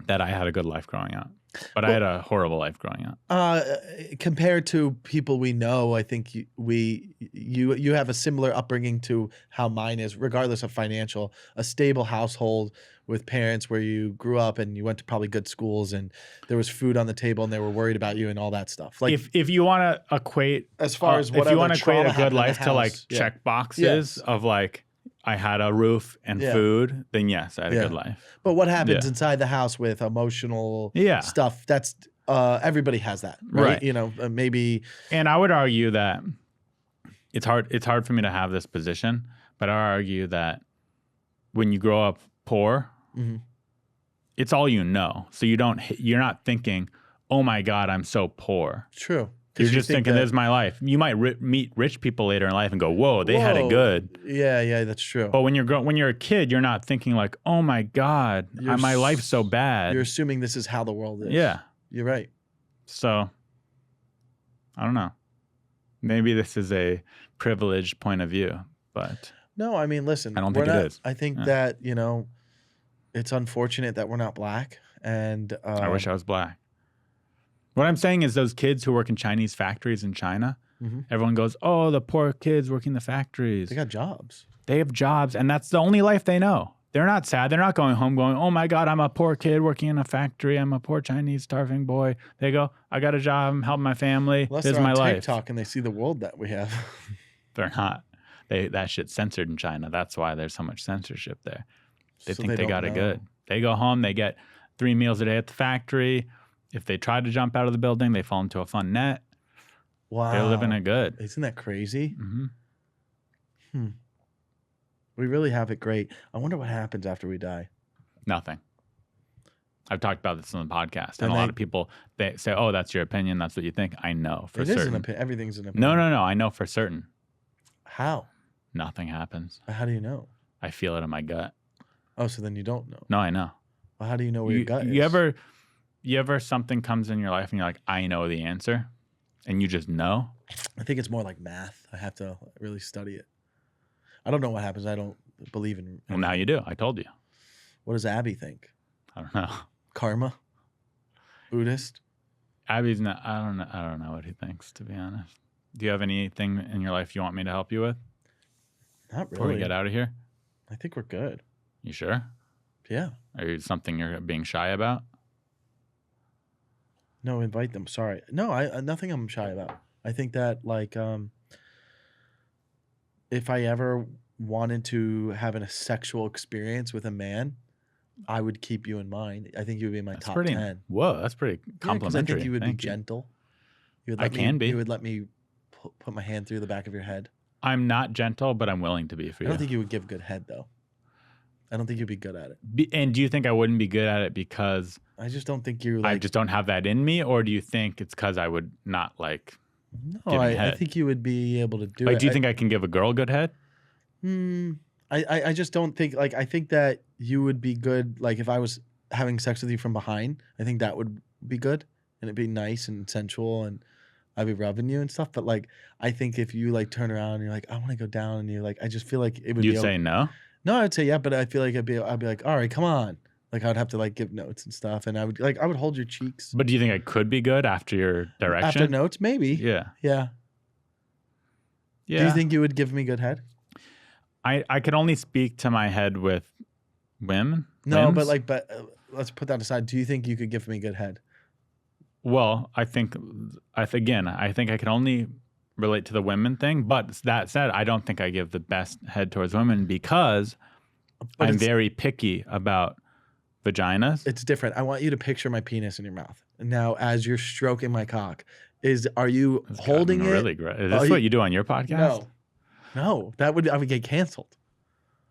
Speaker 4: that I had a good life growing up, but I had a horrible life growing up.
Speaker 5: Compared to people we know, I think you have a similar upbringing to how mine is, regardless of financial. A stable household with parents where you grew up and you went to probably good schools and there was food on the table and they were worried about you and all that stuff. Like
Speaker 4: If you want to equate,
Speaker 5: as far as
Speaker 4: if
Speaker 5: whatever
Speaker 4: you want to equate
Speaker 5: trauma
Speaker 4: a good
Speaker 5: happened in
Speaker 4: life
Speaker 5: the
Speaker 4: to like
Speaker 5: house, yeah.
Speaker 4: check boxes
Speaker 5: Yes.
Speaker 4: of like I had a roof and
Speaker 5: Yeah.
Speaker 4: food, then yes, I had a
Speaker 5: Yeah.
Speaker 4: good life.
Speaker 5: But what happens
Speaker 4: Yeah.
Speaker 5: inside the house with emotional
Speaker 4: Yeah.
Speaker 5: stuff? That's everybody has that, right?
Speaker 4: Right.
Speaker 5: You know, maybe
Speaker 4: And I would argue that it's hard. It's hard for me to have this position, but I would argue that when you grow up poor,
Speaker 5: Mm-hmm.
Speaker 4: it's all you know. So you're not thinking, "Oh my God, I'm so poor."
Speaker 5: true. 'Cause
Speaker 4: You're
Speaker 5: you
Speaker 4: just
Speaker 5: think
Speaker 4: thinking,
Speaker 5: that-
Speaker 4: "This is my life." You might meet rich people later in life and go, "Whoa, they had it
Speaker 5: Whoa.
Speaker 4: good."
Speaker 5: Yeah, that's true.
Speaker 4: But when you're a kid, you're not thinking like, "Oh my God,
Speaker 5: You're
Speaker 4: my life's so bad."
Speaker 5: You're assuming this is how the world is.
Speaker 4: Yeah.
Speaker 5: You're right.
Speaker 4: So I don't know. Maybe this is a privileged point of view, but
Speaker 5: No, I mean, listen.
Speaker 4: I don't
Speaker 5: we're
Speaker 4: think it
Speaker 5: not-
Speaker 4: is.
Speaker 5: I think
Speaker 4: Yeah.
Speaker 5: that, it's unfortunate that we're not black. And
Speaker 4: I wish I was black. What I'm saying is those kids who work in Chinese factories in China, everyone goes, "Oh, the poor kids working in the factories."
Speaker 5: they got jobs.
Speaker 4: They have jobs, and that's the only life they know. They're not sad. They're not going home going, "Oh my God, I'm a poor kid working in a factory. I'm a poor Chinese starving boy." They go, "I got a job. I'm helping my family.
Speaker 5: Unless
Speaker 4: This is
Speaker 5: they're
Speaker 4: my
Speaker 5: on
Speaker 4: life."
Speaker 5: TikTok and they see the world that we have.
Speaker 4: They're not. That shit's censored in China. That's why there's so much censorship there. They
Speaker 5: So
Speaker 4: think they
Speaker 5: don't
Speaker 4: got it
Speaker 5: know.
Speaker 4: good. They go home, they get 3 meals a day at the factory. If they try to jump out of the building, they fall into a fun net.
Speaker 5: Wow.
Speaker 4: They're living it good.
Speaker 5: Isn't that crazy?
Speaker 4: hmm
Speaker 5: We really have it great. I wonder what happens after we die.
Speaker 4: Nothing. I've talked about this on the podcast,
Speaker 5: Then
Speaker 4: and a lot
Speaker 5: they-
Speaker 4: of people they say, "Oh, that's your opinion. That's what you think." I know for
Speaker 5: It is
Speaker 4: certain.
Speaker 5: an opinion. Everything's an opinion.
Speaker 4: No. I know for certain.
Speaker 5: How?
Speaker 4: Nothing happens.
Speaker 5: How do you know?
Speaker 4: I feel it in my gut.
Speaker 5: Oh, so then you don't know.
Speaker 4: No, I know.
Speaker 5: Well, how do you know where your gut is?
Speaker 4: You ever something comes in your life and you're like, I know the answer, and you just know?
Speaker 5: I think it's more like math. I have to really study it. I don't know what happens. I don't believe in.
Speaker 4: Well, now you do. I told you.
Speaker 5: What does Abby think?
Speaker 4: I don't know.
Speaker 5: Karma? Buddhist?
Speaker 4: Abby's not. I don't know what he thinks, to be honest. Do you have anything in your life you want me to help you with
Speaker 5: Not
Speaker 4: before we
Speaker 5: really.
Speaker 4: get out of here?
Speaker 5: I think we're good.
Speaker 4: You sure?
Speaker 5: Yeah.
Speaker 4: Are you something you're being shy about?
Speaker 5: No, invite them. Sorry. No, I nothing I'm shy about. I think that like if I ever wanted to have a sexual experience with a man, I would keep you in mind. I think you would be in my
Speaker 4: That's
Speaker 5: top
Speaker 4: pretty.
Speaker 5: 10.
Speaker 4: Whoa, that's pretty
Speaker 5: Yeah, 'cause
Speaker 4: complimentary.
Speaker 5: I think you would be
Speaker 4: Thank you.
Speaker 5: gentle. You would
Speaker 4: I can be.
Speaker 5: You would let me put my hand through the back of your head.
Speaker 4: I'm not gentle, but I'm willing to be for
Speaker 5: I
Speaker 4: you.
Speaker 5: don't think you would give good head though. I don't think you'd be good at it.
Speaker 4: And do you think I wouldn't be good at it because
Speaker 5: I just don't think you're
Speaker 4: I
Speaker 5: like.
Speaker 4: just don't have that in me, or do you think it's because I would not like?
Speaker 5: No,
Speaker 4: giving
Speaker 5: I
Speaker 4: head?
Speaker 5: think you would be able to do
Speaker 4: Like,
Speaker 5: it.
Speaker 4: do you think I can give a girl good head?
Speaker 5: I just don't think like I think that you would be good like if I was having sex with you from behind. I think that would be good and it'd be nice and sensual and I'd be rubbing you and stuff. But like I think if you like turn around and you're like I want to go down and you're like I just feel like it would.
Speaker 4: You'd
Speaker 5: be
Speaker 4: say no.
Speaker 5: no. I'd say yeah, but I feel like I'd be like all right, come on. Like I'd have to like give notes and stuff, and I would hold your cheeks.
Speaker 4: But do you think I could be good after your direction?
Speaker 5: After notes, maybe.
Speaker 4: Yeah.
Speaker 5: Yeah.
Speaker 4: Yeah.
Speaker 5: Do you think you would give me good head?
Speaker 4: I could only speak to my head with women?
Speaker 5: No,
Speaker 4: Limbs?
Speaker 5: but let's put that aside. Do you think you could give me good head?
Speaker 4: Well, I think I can only relate to the women thing. But that said, I don't think I give the best head towards women because
Speaker 5: But
Speaker 4: I'm
Speaker 5: it's-
Speaker 4: very picky about vaginas.
Speaker 5: It's different. I want you to picture my penis in your mouth. Now, as you're stroking my cock, are you
Speaker 4: It's
Speaker 5: holding
Speaker 4: gotten
Speaker 5: it?
Speaker 4: really great. Is
Speaker 5: Oh,
Speaker 4: this what you do on your podcast?
Speaker 5: No, I would get canceled.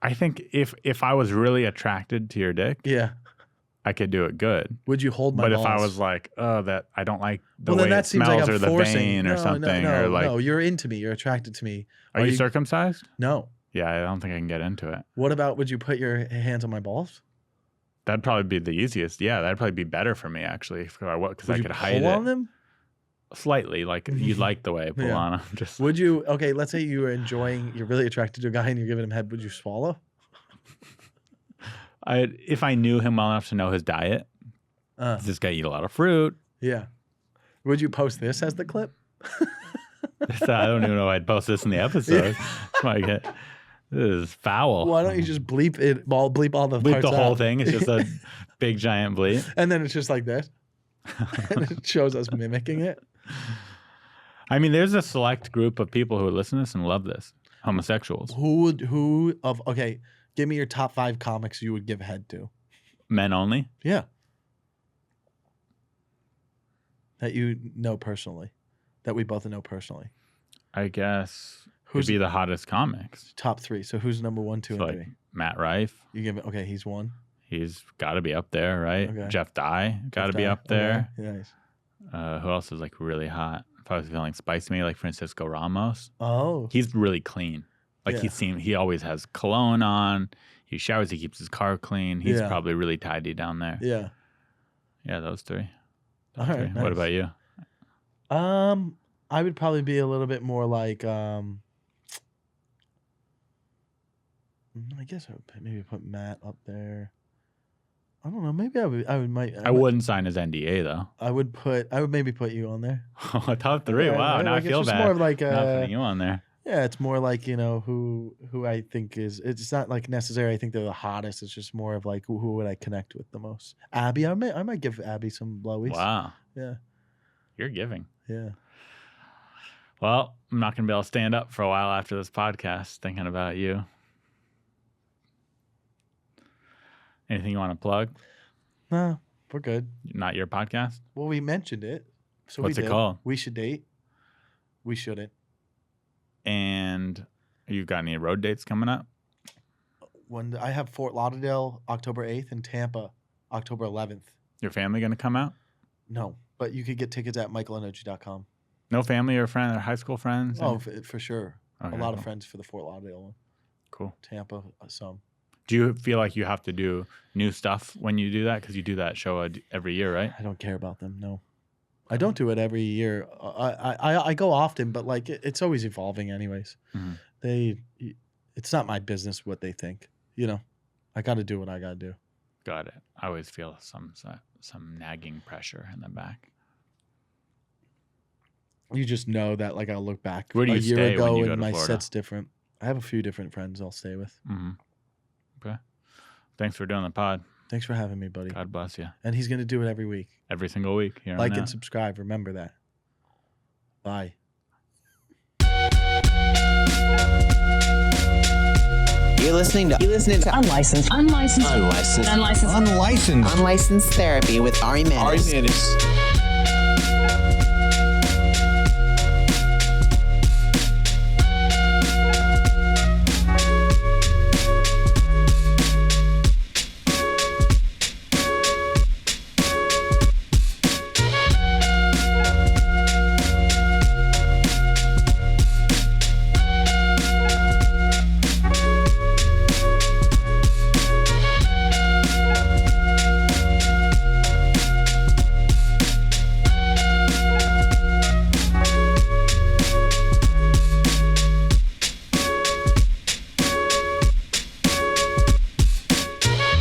Speaker 4: I think if I was really attracted to your dick,
Speaker 5: Yeah.
Speaker 4: I could do it good.
Speaker 5: Would you hold my
Speaker 4: But
Speaker 5: balls?
Speaker 4: if I was like, oh, that I don't like the
Speaker 5: well,
Speaker 4: way
Speaker 5: then that
Speaker 4: it
Speaker 5: seems
Speaker 4: smells
Speaker 5: like I'm
Speaker 4: or the
Speaker 5: forcing.
Speaker 4: vein or something,
Speaker 5: no,
Speaker 4: or like,
Speaker 5: no, you're into me. You're attracted to me.
Speaker 4: are you circumcised?
Speaker 5: No.
Speaker 4: Yeah, I don't think I can get into it.
Speaker 5: What about? Would you put your hands on my balls?
Speaker 4: That'd probably be the easiest. Yeah, that'd probably be better for me actually, because I
Speaker 5: Would
Speaker 4: could
Speaker 5: you
Speaker 4: hide
Speaker 5: pull on
Speaker 4: it
Speaker 5: them?
Speaker 4: slightly. Like you like the way I pull
Speaker 5: Yeah.
Speaker 4: on them. Just
Speaker 5: Would you? Okay, let's say you were enjoying. You're really attracted to a guy and you're giving him head. Would you swallow?
Speaker 4: if I knew him well enough to know his diet, does this guy eat a lot of fruit?
Speaker 5: Yeah. Would you post this as the clip?
Speaker 4: I don't even know if I'd post this in the episode. This is foul.
Speaker 5: Why don't you just bleep it? Bleep all the
Speaker 4: Bleep
Speaker 5: parts
Speaker 4: the whole
Speaker 5: out.
Speaker 4: thing. It's just a big giant bleep.
Speaker 5: And then it's just like this. And it shows us mimicking it.
Speaker 4: I mean, there's a select group of people who listen to this and love this. Homosexuals.
Speaker 5: Okay, give me your top 5 comics you would give head to.
Speaker 4: Men only.
Speaker 5: Yeah. That you know personally. That we both know personally.
Speaker 4: I guess
Speaker 5: Who's-
Speaker 4: who'd be the hottest comics?
Speaker 5: Top 3. So who's number 1, 2,
Speaker 4: So
Speaker 5: and
Speaker 4: like
Speaker 5: 3?
Speaker 4: Matt Rife.
Speaker 5: You give it. Okay, he's 1.
Speaker 4: He's got to be up there, right?
Speaker 5: Okay.
Speaker 4: Jeff Dye got to be up there.
Speaker 5: Okay, nice.
Speaker 4: Who else is like really hot? If I was feeling spicy, like Francisco Ramos.
Speaker 5: Oh.
Speaker 4: He's really clean. Like
Speaker 5: Yeah.
Speaker 4: he always has cologne on. He showers. He keeps his car clean. He's
Speaker 5: Yeah.
Speaker 4: probably really tidy down there.
Speaker 5: Yeah.
Speaker 4: Yeah, those 3.
Speaker 5: All right.
Speaker 4: What
Speaker 5: nice.
Speaker 4: about you?
Speaker 5: I would probably be a little bit more like I guess I would maybe put Matt up there. I don't know. Maybe
Speaker 4: I wouldn't sign his NDA though.
Speaker 5: I would maybe put you on there.
Speaker 4: Top 3.
Speaker 5: Yeah,
Speaker 4: Wow.
Speaker 5: right,
Speaker 4: Now
Speaker 5: like,
Speaker 4: I feel
Speaker 5: it's just
Speaker 4: bad.
Speaker 5: more of like
Speaker 4: not putting you on there.
Speaker 5: yeah, it's more like who I think is. It's not like necessarily I think they're the hottest. It's just more of like who would I connect with the most. Abby, I might give Abby some blowies.
Speaker 4: Wow.
Speaker 5: Yeah,
Speaker 4: You're giving.
Speaker 5: yeah.
Speaker 4: Well, I'm not going to be able to stand up for a while after this podcast thinking about you. Anything you want to plug?
Speaker 5: No, we're good.
Speaker 4: Not your podcast?
Speaker 5: Well, we mentioned it, so
Speaker 4: What's
Speaker 5: we
Speaker 4: it
Speaker 5: did.
Speaker 4: called?
Speaker 5: We should date. We shouldn't.
Speaker 4: And you got any road dates coming up?
Speaker 5: When I have Fort Lauderdale October 8th and Tampa October 11th.
Speaker 4: Your family going to come out?
Speaker 5: No, but you could get tickets at michaellenoci.com.
Speaker 4: No family or friend or high school friends?
Speaker 5: Oh, for sure.
Speaker 4: Okay,
Speaker 5: a lot
Speaker 4: cool.
Speaker 5: of friends for the Fort Lauderdale one.
Speaker 4: Cool.
Speaker 5: Tampa, some.
Speaker 4: Do you feel like you have to do new stuff when you do that? Because you do that show every year, right?
Speaker 5: I don't care about them. No, I don't do it every year. I go often, but like it's always evolving, anyways. It's not my business what they think. You know, I got to do what I got to do.
Speaker 4: Got it. I always feel some nagging pressure in the back.
Speaker 5: You just know that, like, I'll look back
Speaker 4: Where do you
Speaker 5: a year
Speaker 4: stay
Speaker 5: ago
Speaker 4: when you go
Speaker 5: and
Speaker 4: to
Speaker 5: my
Speaker 4: Florida?
Speaker 5: set's different. I have a few different friends I'll stay with.
Speaker 4: Mm-hmm. Okay. Thanks for doing the pod.
Speaker 5: Thanks for having me, buddy.
Speaker 4: God bless you.
Speaker 5: And he's going to do it every week.
Speaker 4: Every single week. Here
Speaker 5: Like
Speaker 4: on
Speaker 5: and
Speaker 4: out.
Speaker 5: subscribe. Remember that. Bye.
Speaker 3: You're listening to
Speaker 7: Unlicensed
Speaker 3: Unlicensed
Speaker 7: Therapy with Ari Mannis.
Speaker 3: Mannis.